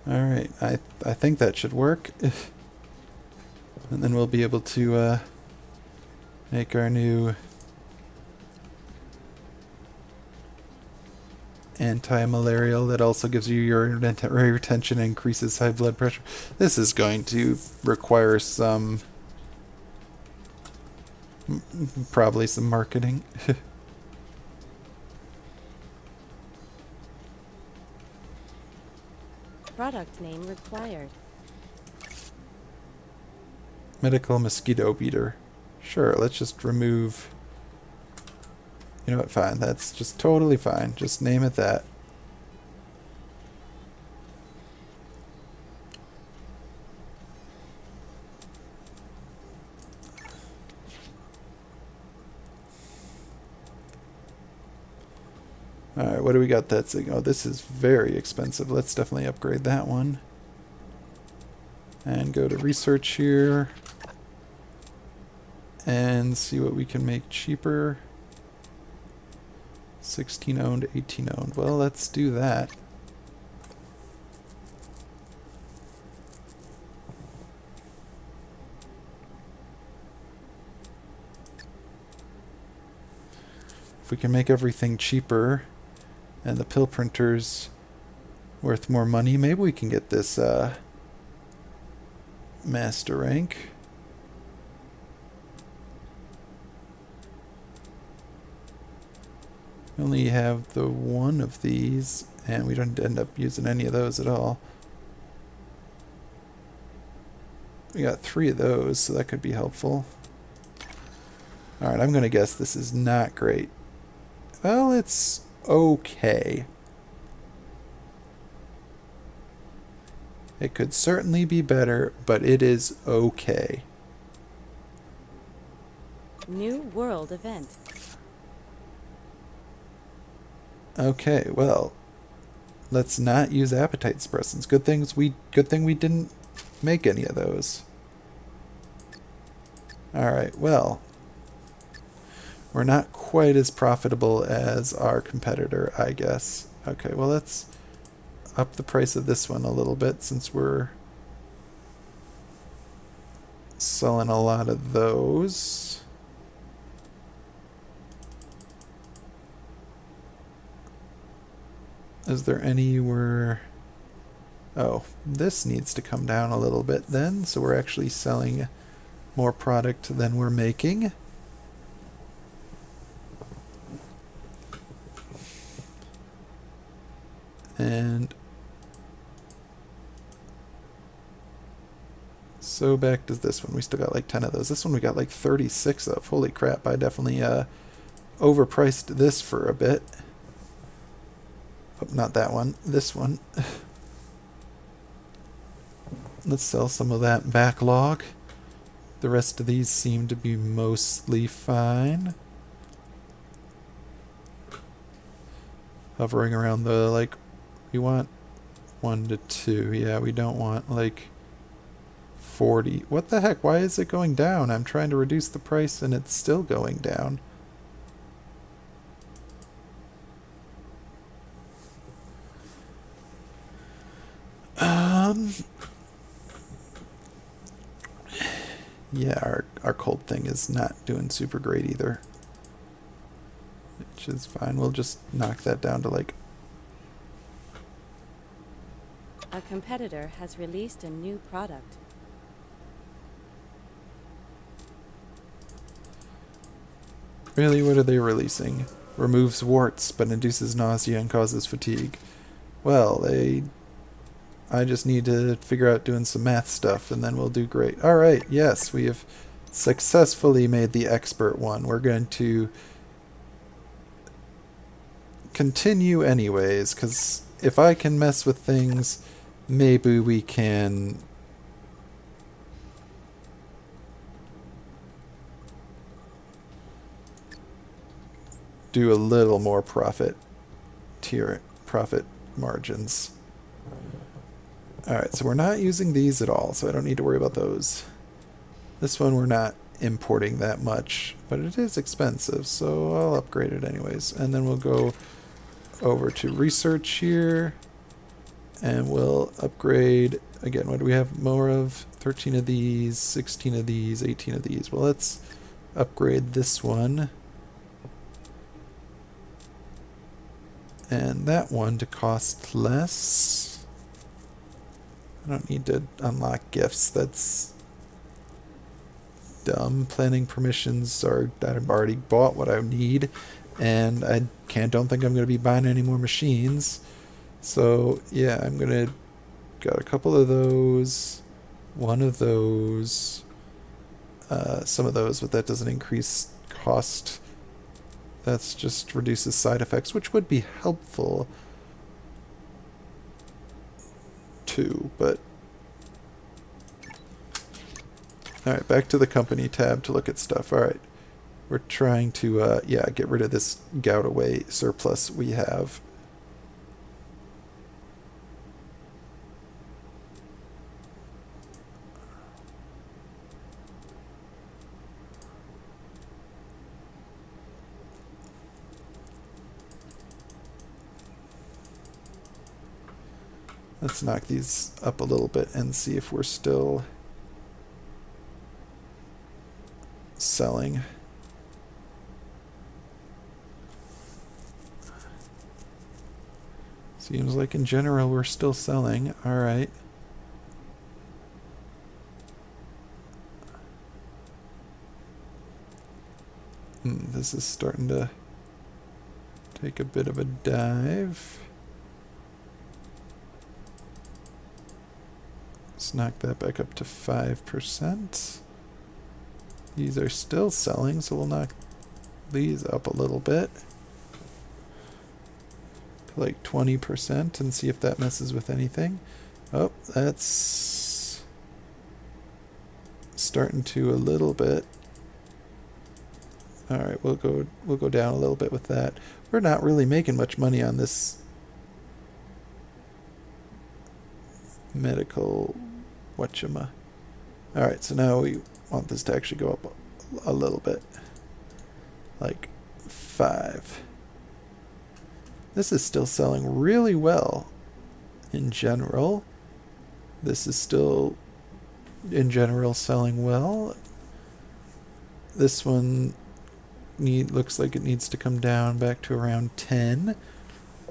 A: Alright, I think that should work. And then we'll be able to make our new anti-malarial that also gives you urinary retention and increases high blood pressure. This is going to require some, probably some marketing.
B: Product name required.
A: Medical mosquito beater. Sure, let's just remove... You know what, fine. That's just totally fine. Just name it that. Alright, what do we got that's saying? Oh, this is very expensive. Let's definitely upgrade that one. And go to research here. And see what we can make cheaper. 16 owned, 18 owned. Well, let's do that. If we can make everything cheaper and the pill printers worth more money, maybe we can get this master rank. We only have the one of these, and we don't end up using any of those at all. We got 3 of those, so that could be helpful. Alright, I'm going to guess this is not great. Well, it's okay. It could certainly be better, but it is okay.
B: New world event.
A: Okay, well, let's not use appetite suppressants. Good thing we didn't make any of those. Alright, well, we're not quite as profitable as our competitor, I guess. Okay, well, let's up the price of this one a little bit since we're selling a lot of those. Is there any where... Oh, this needs to come down a little bit then, so we're actually selling more product than we're making. And so back to this one. We still got like 10 of those. This one we got like 36 of. Holy crap, I definitely overpriced this for a bit. Oh, not that one. This one. Let's sell some of that backlog. The rest of these seem to be mostly fine. Hovering around the, like, we want 1 to 2. Yeah, we don't want, like, 40. What the heck? Why is it going down? I'm trying to reduce the price and it's still going down. Yeah, our cold thing is not doing super great either. Which is fine. We'll just knock that down to like...
B: A competitor has released a new product.
A: Really, what are they releasing? Removes warts, but induces nausea and causes fatigue. Well, I just need to figure out doing some math stuff, and then we'll do great. Alright, yes, we have successfully made the expert one. We're going to continue anyways, because if I can mess with things, maybe we can do a little more profit margins. Alright, so we're not using these at all, so I don't need to worry about those. This one we're not importing that much, but it is expensive, so I'll upgrade it anyways. And then we'll go over to research here, and we'll upgrade, again, what do we have more of? 13 of these, 16 of these, 18 of these. Well, let's upgrade this one. And that one to cost less. I don't need to unlock gifts. That's dumb. Planning permissions are, I've already bought what I need, and I don't think I'm going to be buying any more machines. So yeah, I'm going to got a couple of those, one of those, some of those, but that doesn't increase cost. That's just reduces side effects, which would be helpful too, but alright, back to the company tab to look at stuff. Alright, we're trying to, get rid of this gout away surplus we have. Let's knock these up a little bit and see if we're still selling. Seems like in general we're still selling. Alright. This is starting to take a bit of a dive. Let's knock that back up to 5%. These are still selling, so we'll knock these up a little bit. To like 20% and see if that messes with anything. Oh, that's starting to a little bit. Alright, we'll go down a little bit with that. We're not really making much money on this medical whatchama. Alright, so now we want this to actually go up a little bit. Like 5. This is still selling really well in general. This is still in general selling well. This one looks like it needs to come down back to around 10.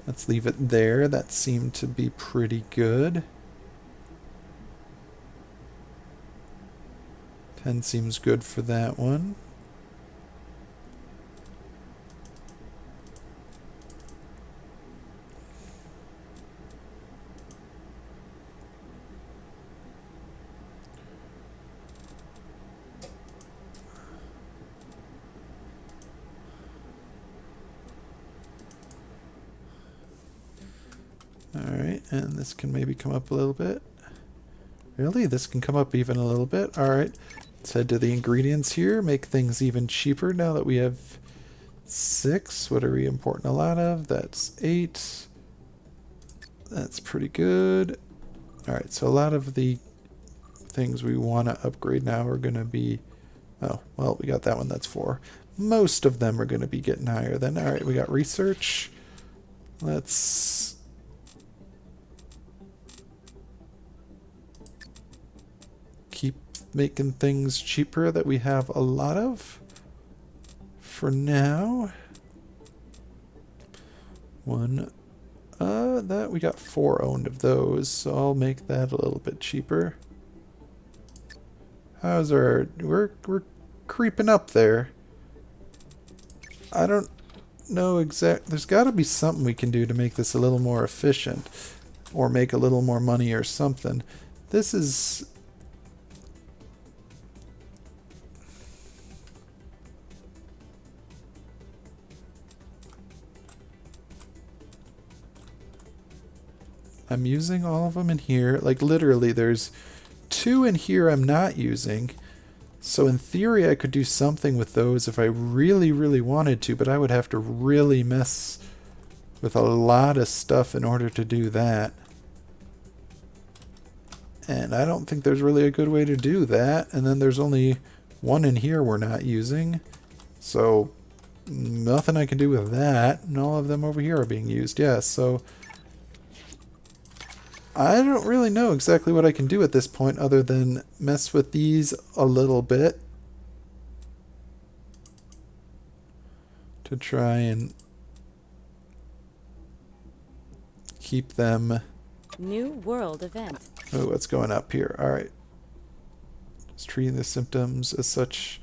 A: Let's leave it there. That seemed to be pretty good. 10 seems good for that one. Alright, and this can maybe come up a little bit. Really? This can come up even a little bit? Alright, let's head to the ingredients here, make things even cheaper now that we have 6. What are we importing a lot of? That's 8. That's pretty good. Alright, so a lot of the things we want to upgrade now are going to be... Oh, well, we got that one, that's 4. Most of them are going to be getting higher then. Alright, we got research. Let's... keep making things cheaper that we have a lot of for now. That we got 4 owned of those, so I'll make that a little bit cheaper. How's our... we're creeping up there. I don't know there's got to be something we can do to make this a little more efficient or make a little more money or something. This is... I'm using all of them in here. Like, literally, there's 2 in here I'm not using. So in theory, I could do something with those if I really, really wanted to, but I would have to really mess with a lot of stuff in order to do that. And I don't think there's really a good way to do that. And then there's only 1 in here we're not using. So nothing I can do with that. And all of them over here are being used. Yeah, so... I don't really know exactly what I can do at this point other than mess with these a little bit to try and keep them...
B: New world event.
A: Oh, what's going up here? Alright. Just treating the symptoms as such.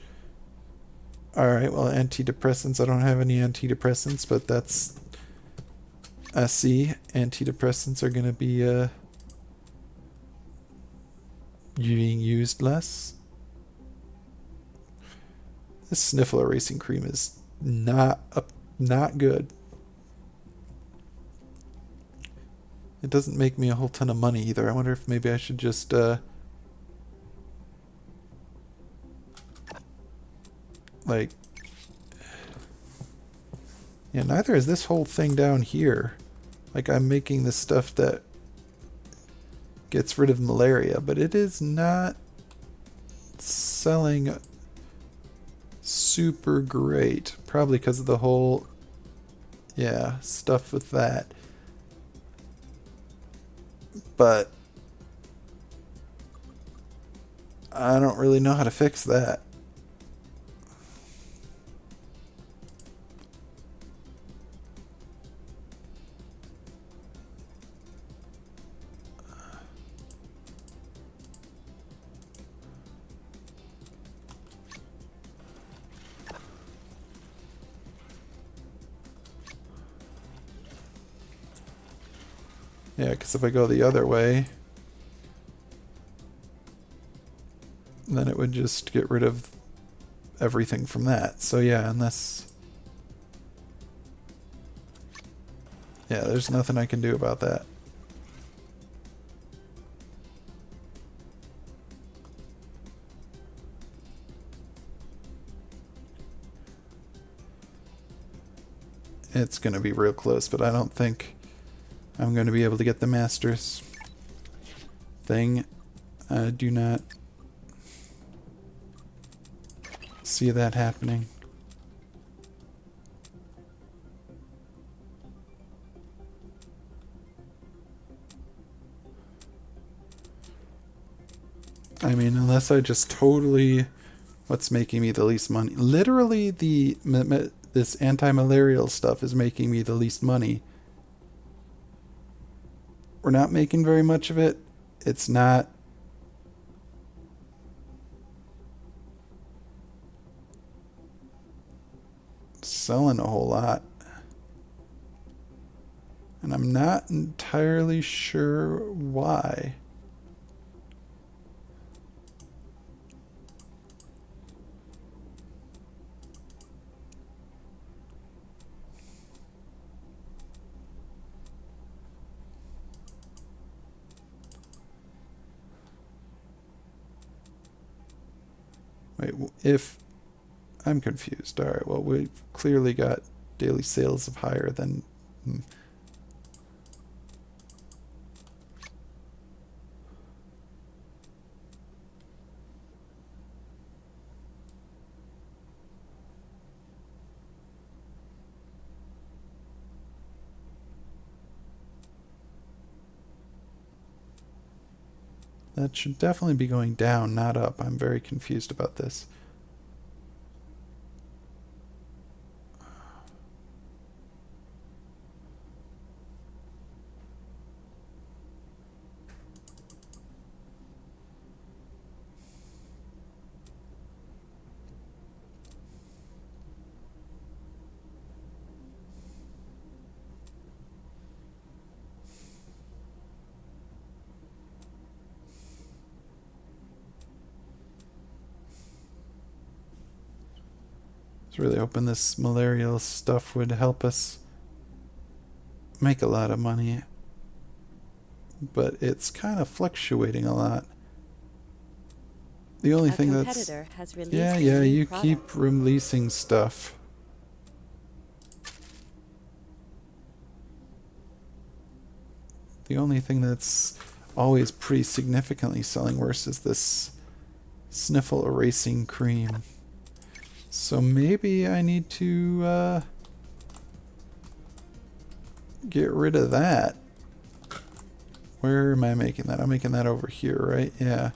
A: Alright, well, antidepressants. I don't have any antidepressants, but that's... I see. Antidepressants are going to be being used less. This sniffle erasing cream is not good. It doesn't make me a whole ton of money either. I wonder if maybe I should just like, yeah, neither is this whole thing down here. Like, I'm making this stuff that gets rid of malaria, but it is not selling super great. Probably because of the whole, yeah, stuff with that. But I don't really know how to fix that. Yeah, because if I go the other way, then it would just get rid of everything from that. So yeah, unless... yeah, there's nothing I can do about that. It's going to be real close, but I don't think I'm going to be able to get the Masters thing. I do not see that happening. I mean, unless I just totally... what's making me the least money? Literally, this anti-malarial stuff is making me the least money. We're not making very much of it. It's not... selling a whole lot. And I'm not entirely sure why. Wait, if... I'm confused. Alright, well, we've clearly got daily sales of higher than... That should definitely be going down, not up. I'm very confused about this. I was really hoping this malarial stuff would help us make a lot of money. But it's kind of fluctuating a lot. The only thing that's...
B: has released
A: yeah,
B: a
A: yeah,
B: new
A: you
B: product.
A: keep releasing stuff. The only thing that's always pretty significantly selling worse is this sniffle erasing cream. So maybe I need to get rid of that. Where am I making that? I'm making that over here, right? Yeah.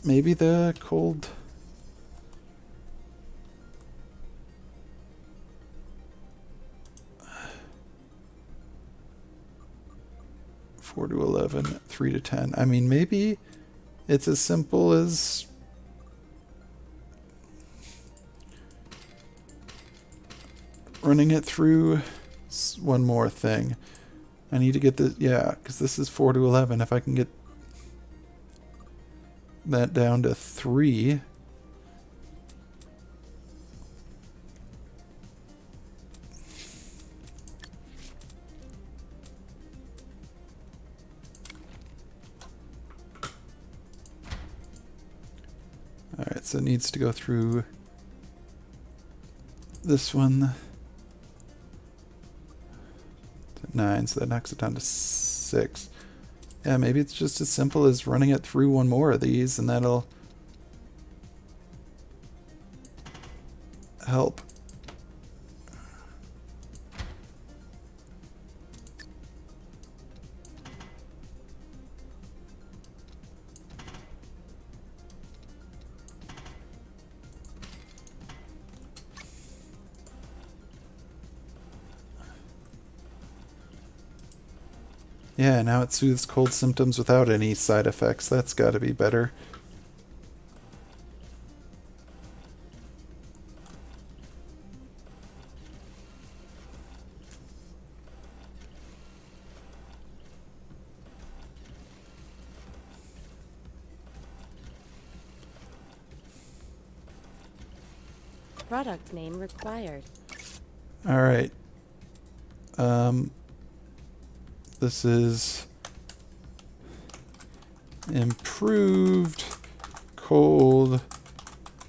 A: Maybe the cold... 4 to 11, 3 to 10. I mean, maybe it's as simple as running it through one more thing. I need to get this, yeah, because this is 4 to 11. If I can get that down to 3. Alright, so it needs to go through this one to 9, so that knocks it down to 6. Yeah, maybe it's just as simple as running it through one more of these, and that'll help. Yeah, now it soothes cold symptoms without any side effects. That's got to be better.
B: Product name required.
A: All right. This is improved cold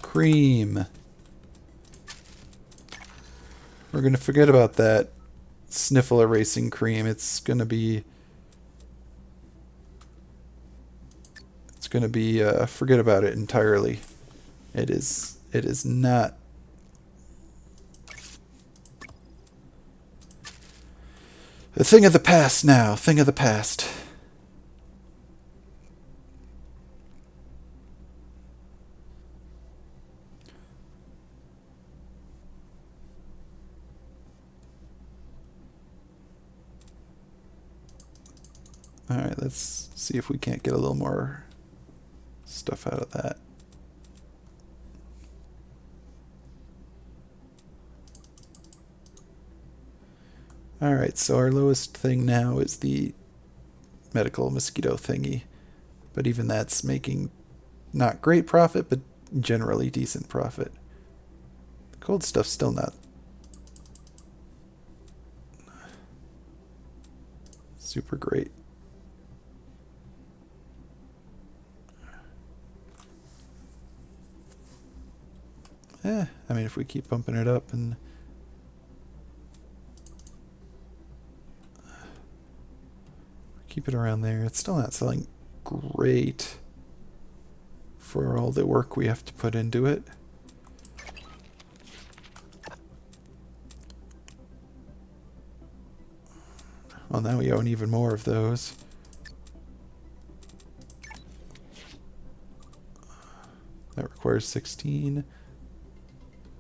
A: cream. We're going to forget about that sniffle erasing cream. It's going to be forget about it entirely. It is not a thing of the past now. Thing of the past. Alright, let's see if we can't get a little more stuff out of that. Alright, so our lowest thing now is the medical mosquito thingy. But even that's making not great profit, but generally decent profit. The cold stuff's still not super great. I mean, if we keep bumping it up and keep it around there, it's still not selling great for all the work we have to put into it. Well, now we own even more of those. That requires 16.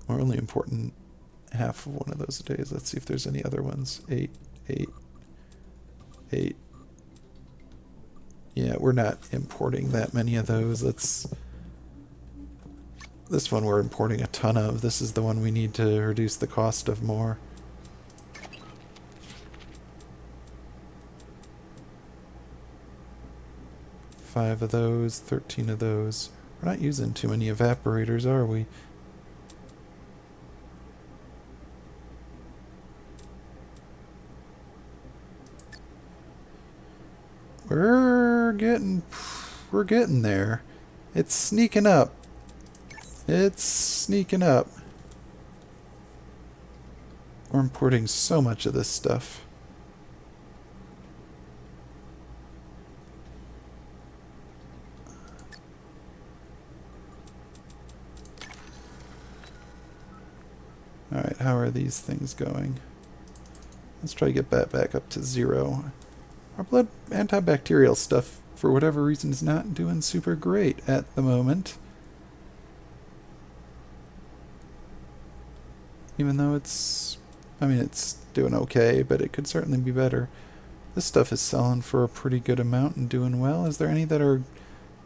A: We're only importing half of one of those a day. Let's see if there's any other ones. 8, 8, 8. Yeah, we're not importing that many of those. This one we're importing a ton of. This is the one we need to reduce the cost of more. Five of those, 13 of those. We're not using too many evaporators, are we? We're getting there. It's sneaking up. It's sneaking up. We're importing so much of this stuff. Alright, how are these things going? Let's try to get that back up to 0. Our blood antibacterial stuff, for whatever reason, is not doing super great at the moment. Even though it's doing okay, but it could certainly be better. This stuff is selling for a pretty good amount and doing well. Is there any that are...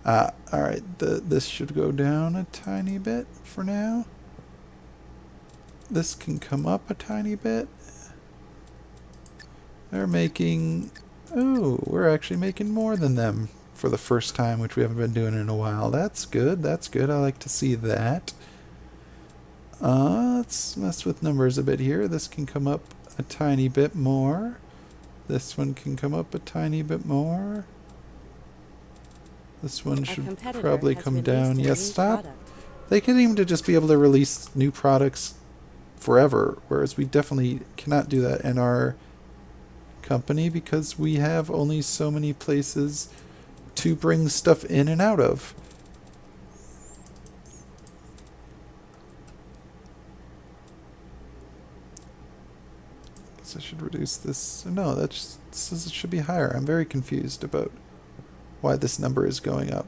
A: alright, this should go down a tiny bit for now. This can come up a tiny bit. They're making... Oh, we're actually making more than them for the first time, which we haven't been doing in a while. That's good, that's good. I like to see that. Let's mess with numbers a bit here. This can come up a tiny bit more. This one can come up a tiny bit more. This one should probably come down. Yes, stop. They can aim to just be able to release new products forever, whereas we definitely cannot do that in our company because we have only so many places to bring stuff in and out of. I should reduce this. No, this says it should be higher. I'm very confused about why this number is going up.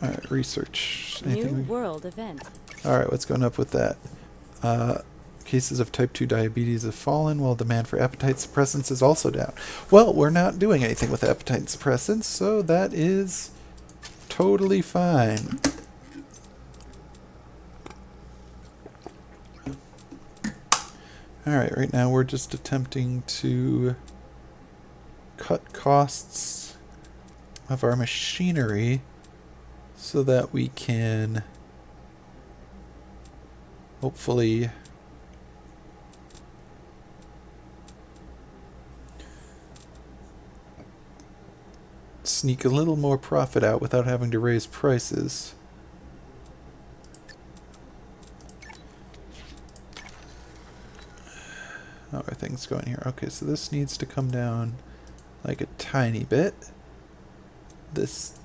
A: Alright, research.
B: New world event.
A: Alright, what's going up with that? Cases of type 2 diabetes have fallen, while demand for appetite suppressants is also down. Well, we're not doing anything with appetite suppressants, so that is totally fine. Alright, right now we're just attempting to cut costs of our machinery so that we can hopefully sneak a little more profit out without having to raise prices. How are things going here? Okay, so this needs to come down like a tiny bit. This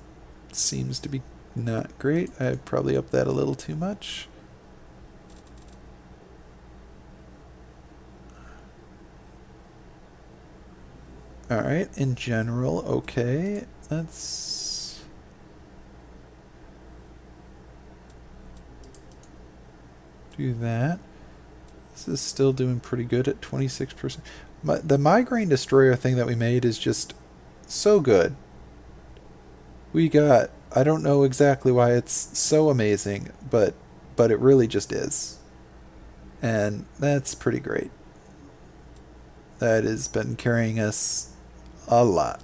A: seems to be not great. I probably upped that a little too much. Alright, in general, okay. Let's do that. This is still doing pretty good at 26%. The migraine destroyer thing that we made is just so good. We got, I don't know exactly why it's so amazing, but it really just is. And that's pretty great. That has been carrying us a lot.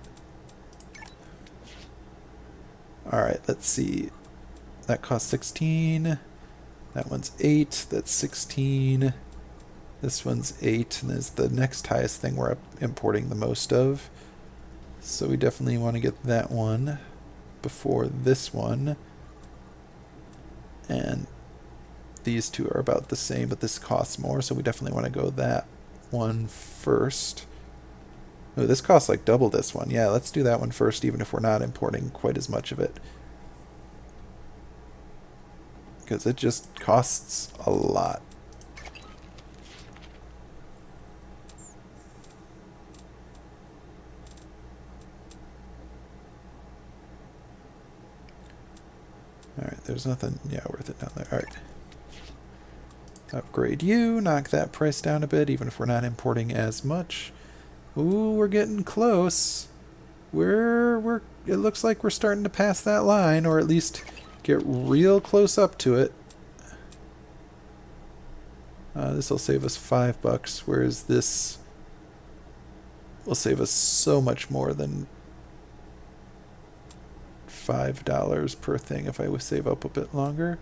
A: Alright, let's see. That costs 16. That one's 8. That's 16. This one's 8. And is the next highest thing we're importing the most of. So we definitely want to get that one before this one. And these two are about the same, but this costs more, so we definitely want to go that one first. Oh, this costs like double this one. Yeah, let's do that one first, even if we're not importing quite as much of it. Because it just costs a lot. Alright, there's nothing, yeah, worth it down there. Alright. Upgrade you, knock that price down a bit, even if we're not importing as much. Ooh, we're getting close. It looks like we're starting to pass that line, or at least get real close up to it. This will save us $5, whereas this will save us so much more than $5 per thing if I would save up a bit longer.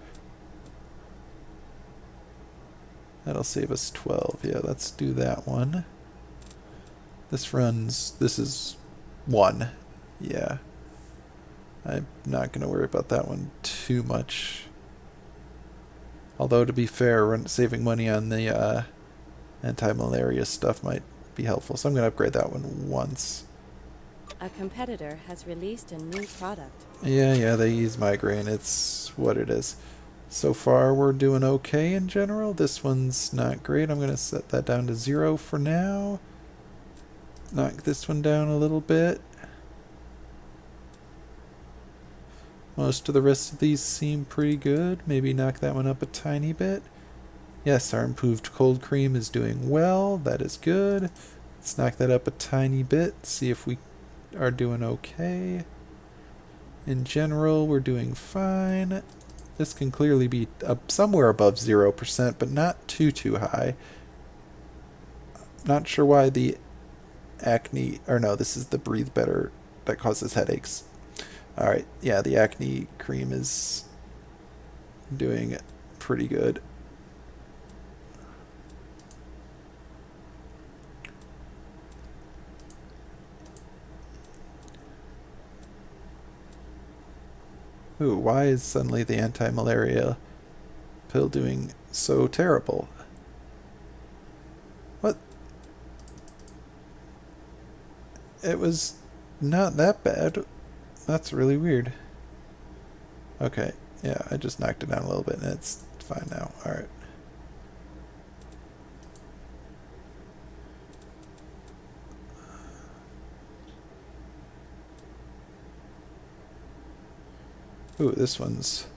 A: That'll save us 12. Yeah, let's do that one. This is 1. Yeah. I'm not going to worry about that one too much. Although, to be fair, saving money on the anti-malaria stuff might be helpful. So I'm going to upgrade that one once.
B: A competitor has released a new product.
A: Yeah, they use migraine. It's what it is. So far, we're doing okay in general. This one's not great. I'm going to set that down to 0 for now. Knock this one down a little bit. Most of the rest of these seem pretty good. Maybe knock that one up a tiny bit. Yes, our improved cold cream is doing well. That is good. Let's knock that up a tiny bit. See if we are doing okay. In general, we're doing fine. This can clearly be up somewhere above 0%, but not too high. Not sure why the acne, or no, this is the breathe better that causes headaches. Alright, yeah, the acne cream is doing pretty good. Ooh, why is suddenly the anti-malaria pill doing so terrible? What? It was not that bad. That's really weird. Okay, yeah, I just knocked it down a little bit and it's fine now. Alright. Ooh, this one's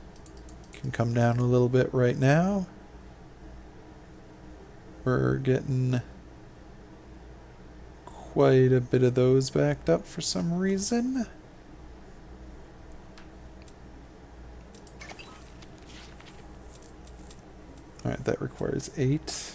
A: can come down a little bit right now. We're getting quite a bit of those backed up for some reason. Alright, that requires 8.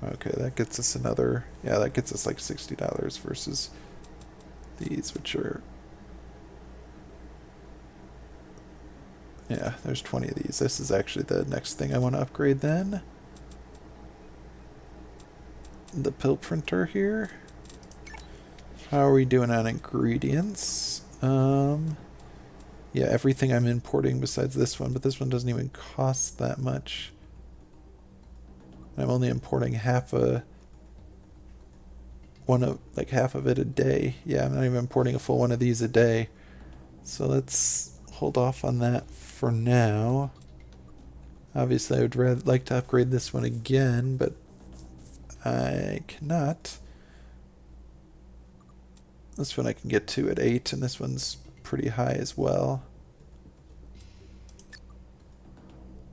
A: Okay, that gets us another, yeah, that gets us like $60 versus these, which are, yeah, there's 20 of these. This is actually the next thing I want to upgrade then. The pill printer here. How are we doing on ingredients? Yeah, everything I'm importing besides this one, but this one doesn't even cost that much. I'm only importing half of it a day. Yeah, I'm not even importing a full one of these a day. So let's hold off on that for now. Obviously, I would like to upgrade this one again, but I cannot. This one I can get to at 8, and this one's pretty high as well.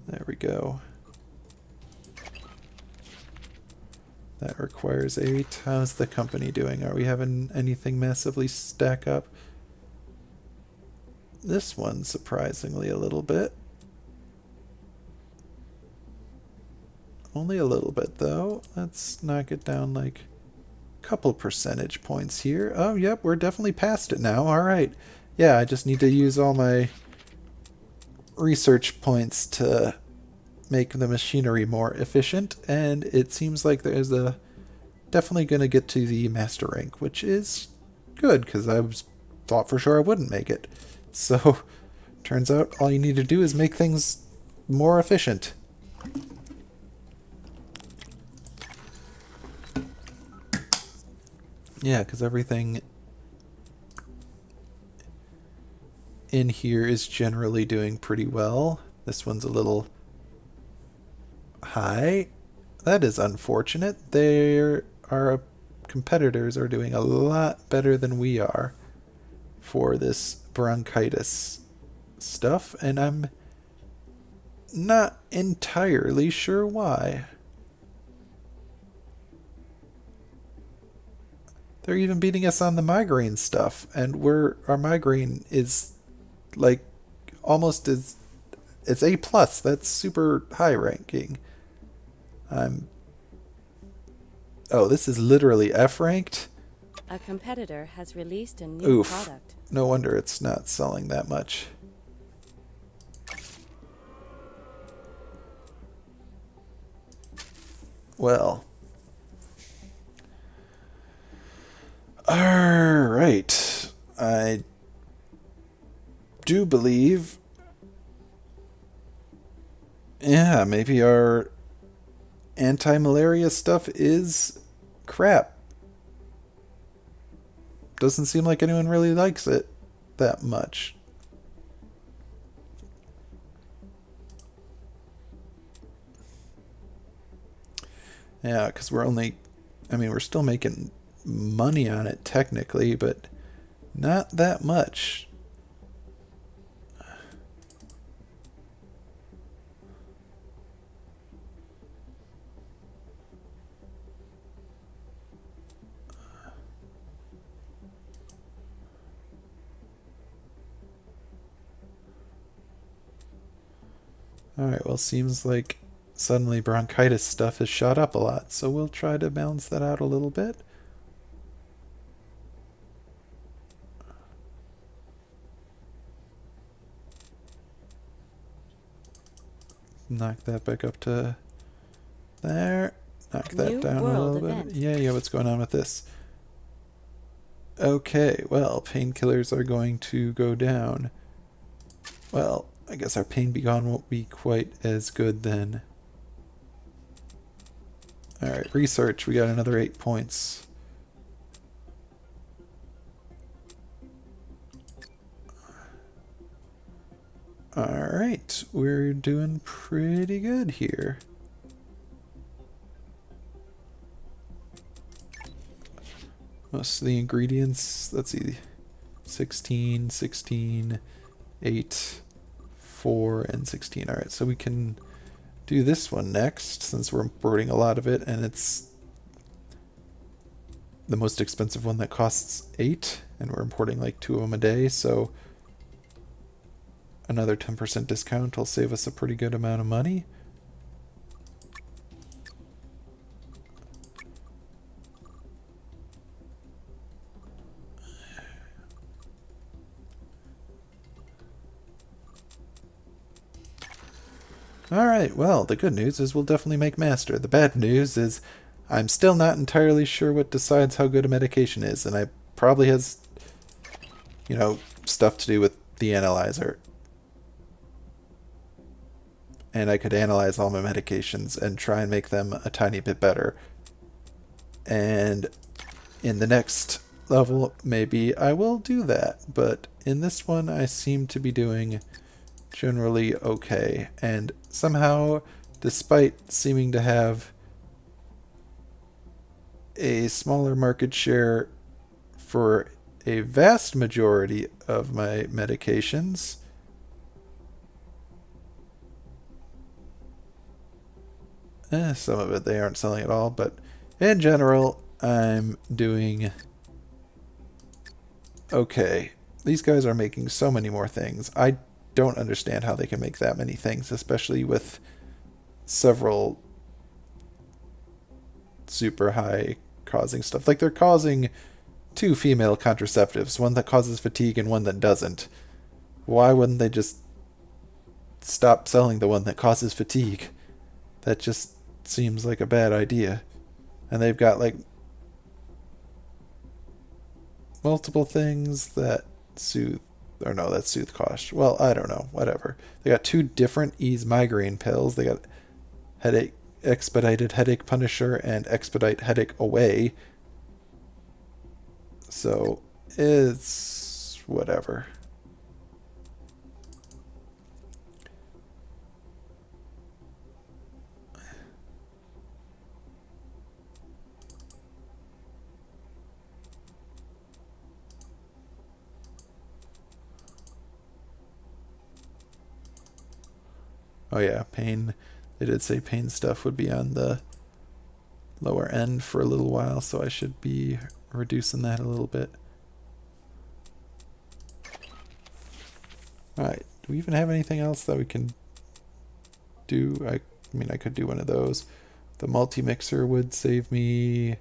A: There we go. That requires 8. How's the company doing? Are we having anything massively stack up? This one, surprisingly, a little bit. Only a little bit, though. Let's knock it down like a couple percentage points here. Oh, yep, we're definitely past it now. All right. Yeah, I just need to use all my research points to make the machinery more efficient, and it seems like there's a definitely going to get to the master rank, which is good because thought for sure I wouldn't make it. So turns out all you need to do is make things more efficient. Yeah, because everything in here is generally doing pretty well. This one's a little high. That is unfortunate. Our competitors are doing a lot better than we are for this bronchitis stuff, and I'm not entirely sure why. They're even beating us on the migraine stuff, and our migraine is like almost as it's A+. That's super high ranking. Oh, this is literally F ranked?
B: A competitor has released a new product.
A: No wonder it's not selling that much. Well. Alright. I do believe, yeah, maybe our anti-malaria stuff is crap. Doesn't seem like anyone really likes it that much. Yeah, because we're only, I mean, we're still making money on it technically, but not that much. Alright, well, seems like suddenly bronchitis stuff has shot up a lot, so we'll try to balance that out a little bit. Knock that back up to there. Knock that
B: New
A: down a
B: world
A: little bit.
B: event.
A: Yeah, what's going on with this? Okay, well, painkillers are going to go down. Well, I guess our pain be gone won't be quite as good then. Alright, research. We got another 8 points. Alright, we're doing pretty good here. Most of the ingredients, let's see, 16, 16, 8, 4, and 16. Alright, so we can do this one next, since we're importing a lot of it, and it's the most expensive one that costs 8, and we're importing like 2 of them a day, so another 10% discount will save us a pretty good amount of money. Alright, well, the good news is we'll definitely make master. The bad news is I'm still not entirely sure what decides how good a medication is, and I probably has, stuff to do with the analyzer. And I could analyze all my medications and try and make them a tiny bit better. And in the next level, maybe I will do that. But in this one, I seem to be doing generally okay. And somehow, despite seeming to have a smaller market share for a vast majority of my medications, some of it they aren't selling at all, but in general, I'm doing okay. These guys are making so many more things. I don't understand how they can make that many things, especially with several super high causing stuff. Like they're causing 2 female contraceptives, one that causes fatigue and one that doesn't. Why wouldn't they just stop selling the one that causes fatigue? That just seems like a bad idea. And they've got like multiple things that soothe, or no, that's soothe cost. Well, I don't know, whatever. They got 2 different ease migraine pills. They got headache, expedited headache punisher and expedite headache away. So it's whatever. Oh yeah, pain. They did say pain stuff would be on the lower end for a little while, so I should be reducing that a little bit. Alright, do we even have anything else that we can do? I mean, I could do one of those. The multi-mixer would save me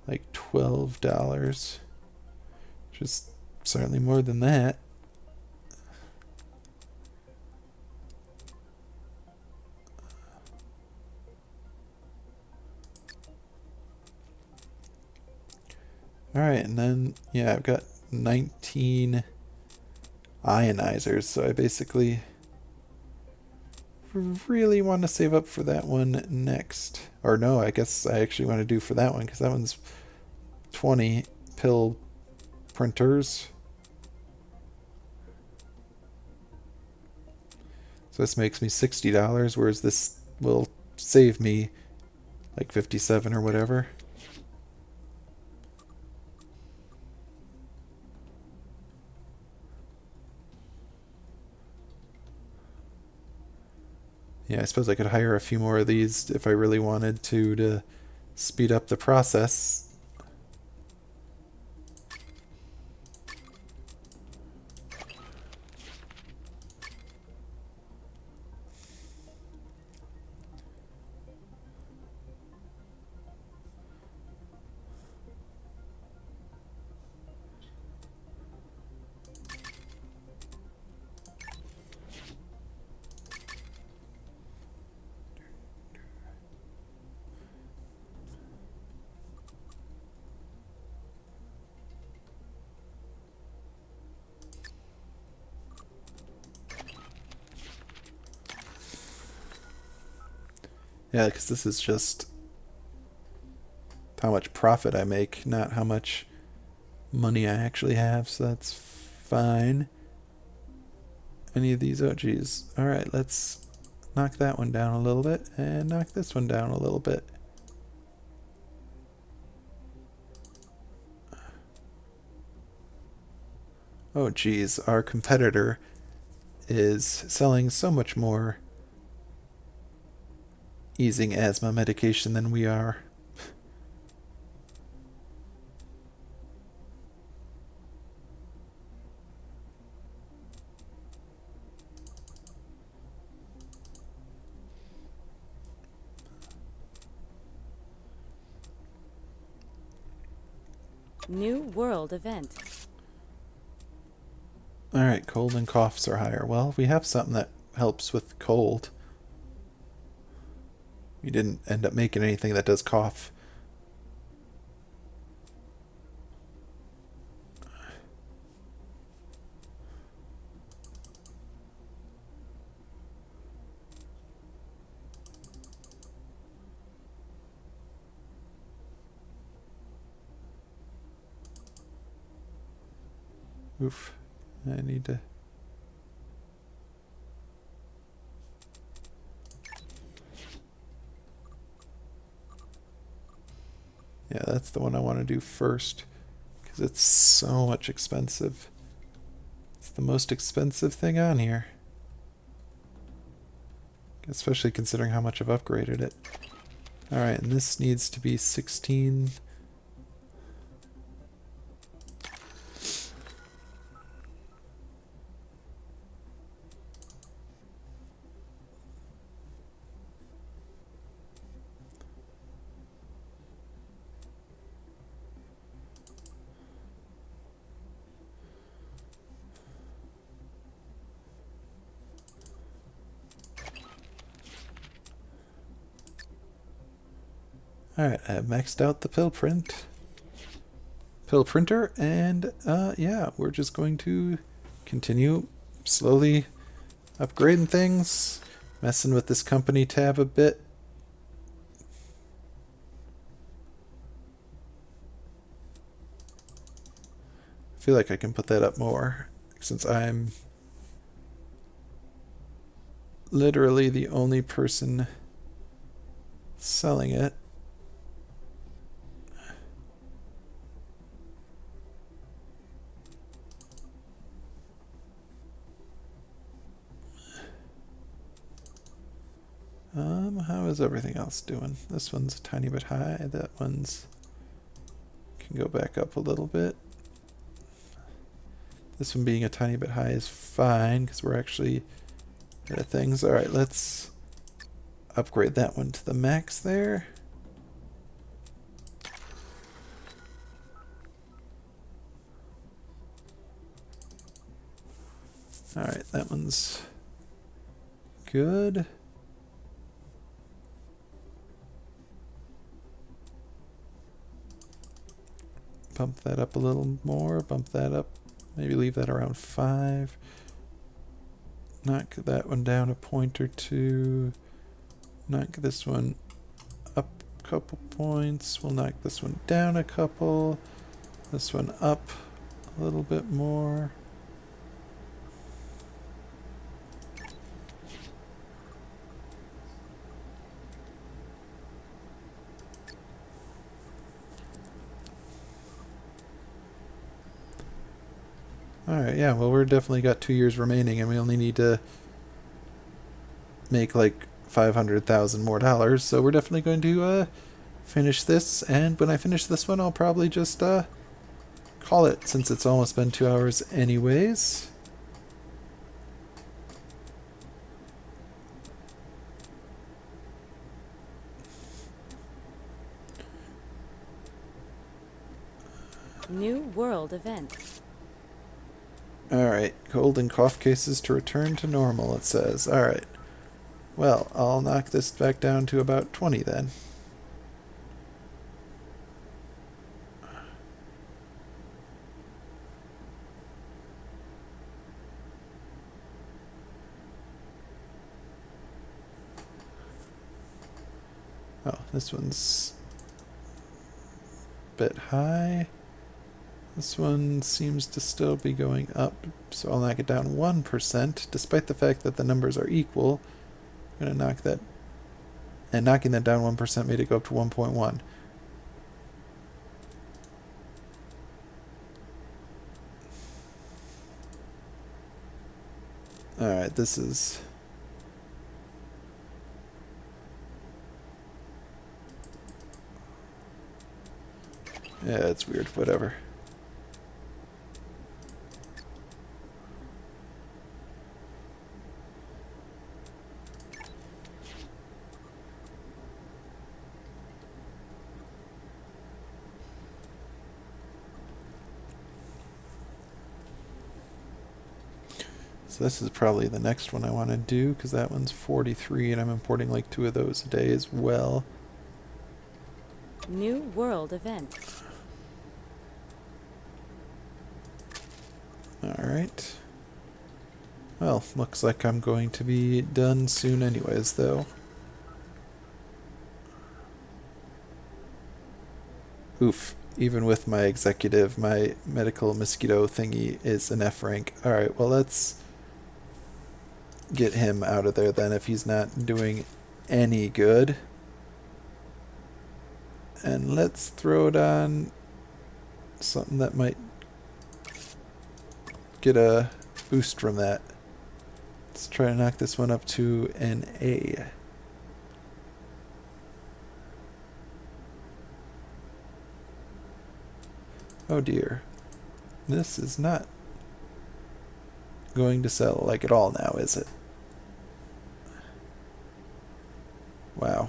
A: like $12, which is certainly more than that. Alright, and then, yeah, I've got 19 ionizers, so I basically really want to save up for that one next. Or no, I guess I actually want to do for that one, because that one's 20 pill printers. So this makes me $60, whereas this will save me like 57 or whatever. Yeah, I suppose I could hire a few more of these if I really wanted to speed up the process. Yeah, because this is just how much profit I make, not how much money I actually have, so that's fine. Any of these? Oh, geez. All right, let's knock that one down a little bit and knock this one down a little bit. Oh, geez. Our competitor is selling so much more easing asthma medication than we are.
B: New world event.
A: Alright, cold and coughs are higher. Well, we have something that helps with cold. We didn't end up making anything that does cough. Oof. I need to... Yeah, that's the one I want to do first. Because it's so much expensive. It's the most expensive thing on here. Especially considering how much I've upgraded it. Alright, and this needs to be 16... Alright, I have maxed out the pill printer, and yeah, we're just going to continue slowly upgrading things, messing with this company tab a bit. I feel like I can put that up more, since I'm literally the only person selling it. How is everything else doing? This one's a tiny bit high. That one's can go back up a little bit. This one being a tiny bit high is fine because we're actually at things. All right, let's upgrade that one to the max there. All right, that one's good. Bump that up a little more, bump that up, maybe leave that around 5. Knock that one down a point or two. Knock this one up a couple points. We'll knock this one down a couple. This one up a little bit more. Alright, yeah, well, we're definitely got 2 years remaining, and we only need to make like 500,000 more dollars, so we're definitely going to finish this, and when I finish this one, I'll probably just call it, since it's almost been 2 hours anyways.
B: New world event.
A: Alright, cold and cough cases to return to normal, it says. Alright. Well, I'll knock this back down to about 20 then. Oh, this one's a bit high. This one seems to still be going up, so I'll knock it down 1%, despite the fact that the numbers are equal. I'm going to knock that, and knocking that down 1% made it go up to 1.1. Alright, this is... yeah, it's weird, whatever. So this is probably the next one I want to do, because that one's 43, and I'm importing like 2 of those a day as well.
B: New world event.
A: Alright. Well, looks like I'm going to be done soon anyways, though. Oof. Even with my executive, my medical mosquito thingy is an F rank. Alright, well, let's get him out of there then if he's not doing any good. And let's throw it on something that might get a boost from that. Let's try to knock this one up to an A. Oh dear. This is not going to sell like at all now, is it? Wow.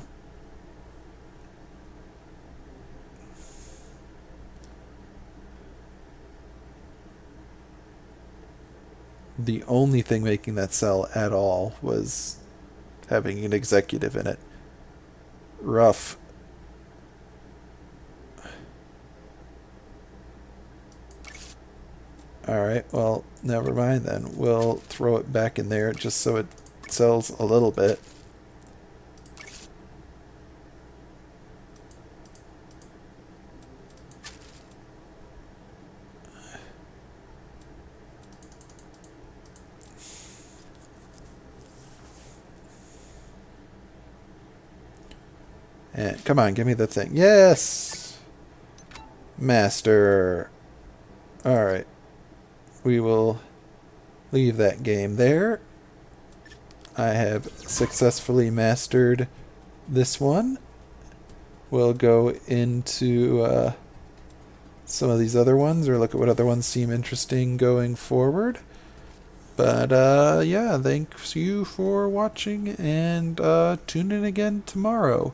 A: The only thing making that sell at all was having an executive in it. Rough. Alright, well, never mind then. We'll throw it back in there just so it sells a little bit. And come on, give me the thing. Yes! Master. Alright. We will leave that game there. I have successfully mastered this one. We'll go into some of these other ones, or look at what other ones seem interesting going forward. But yeah, thanks you for watching, and tune in again tomorrow.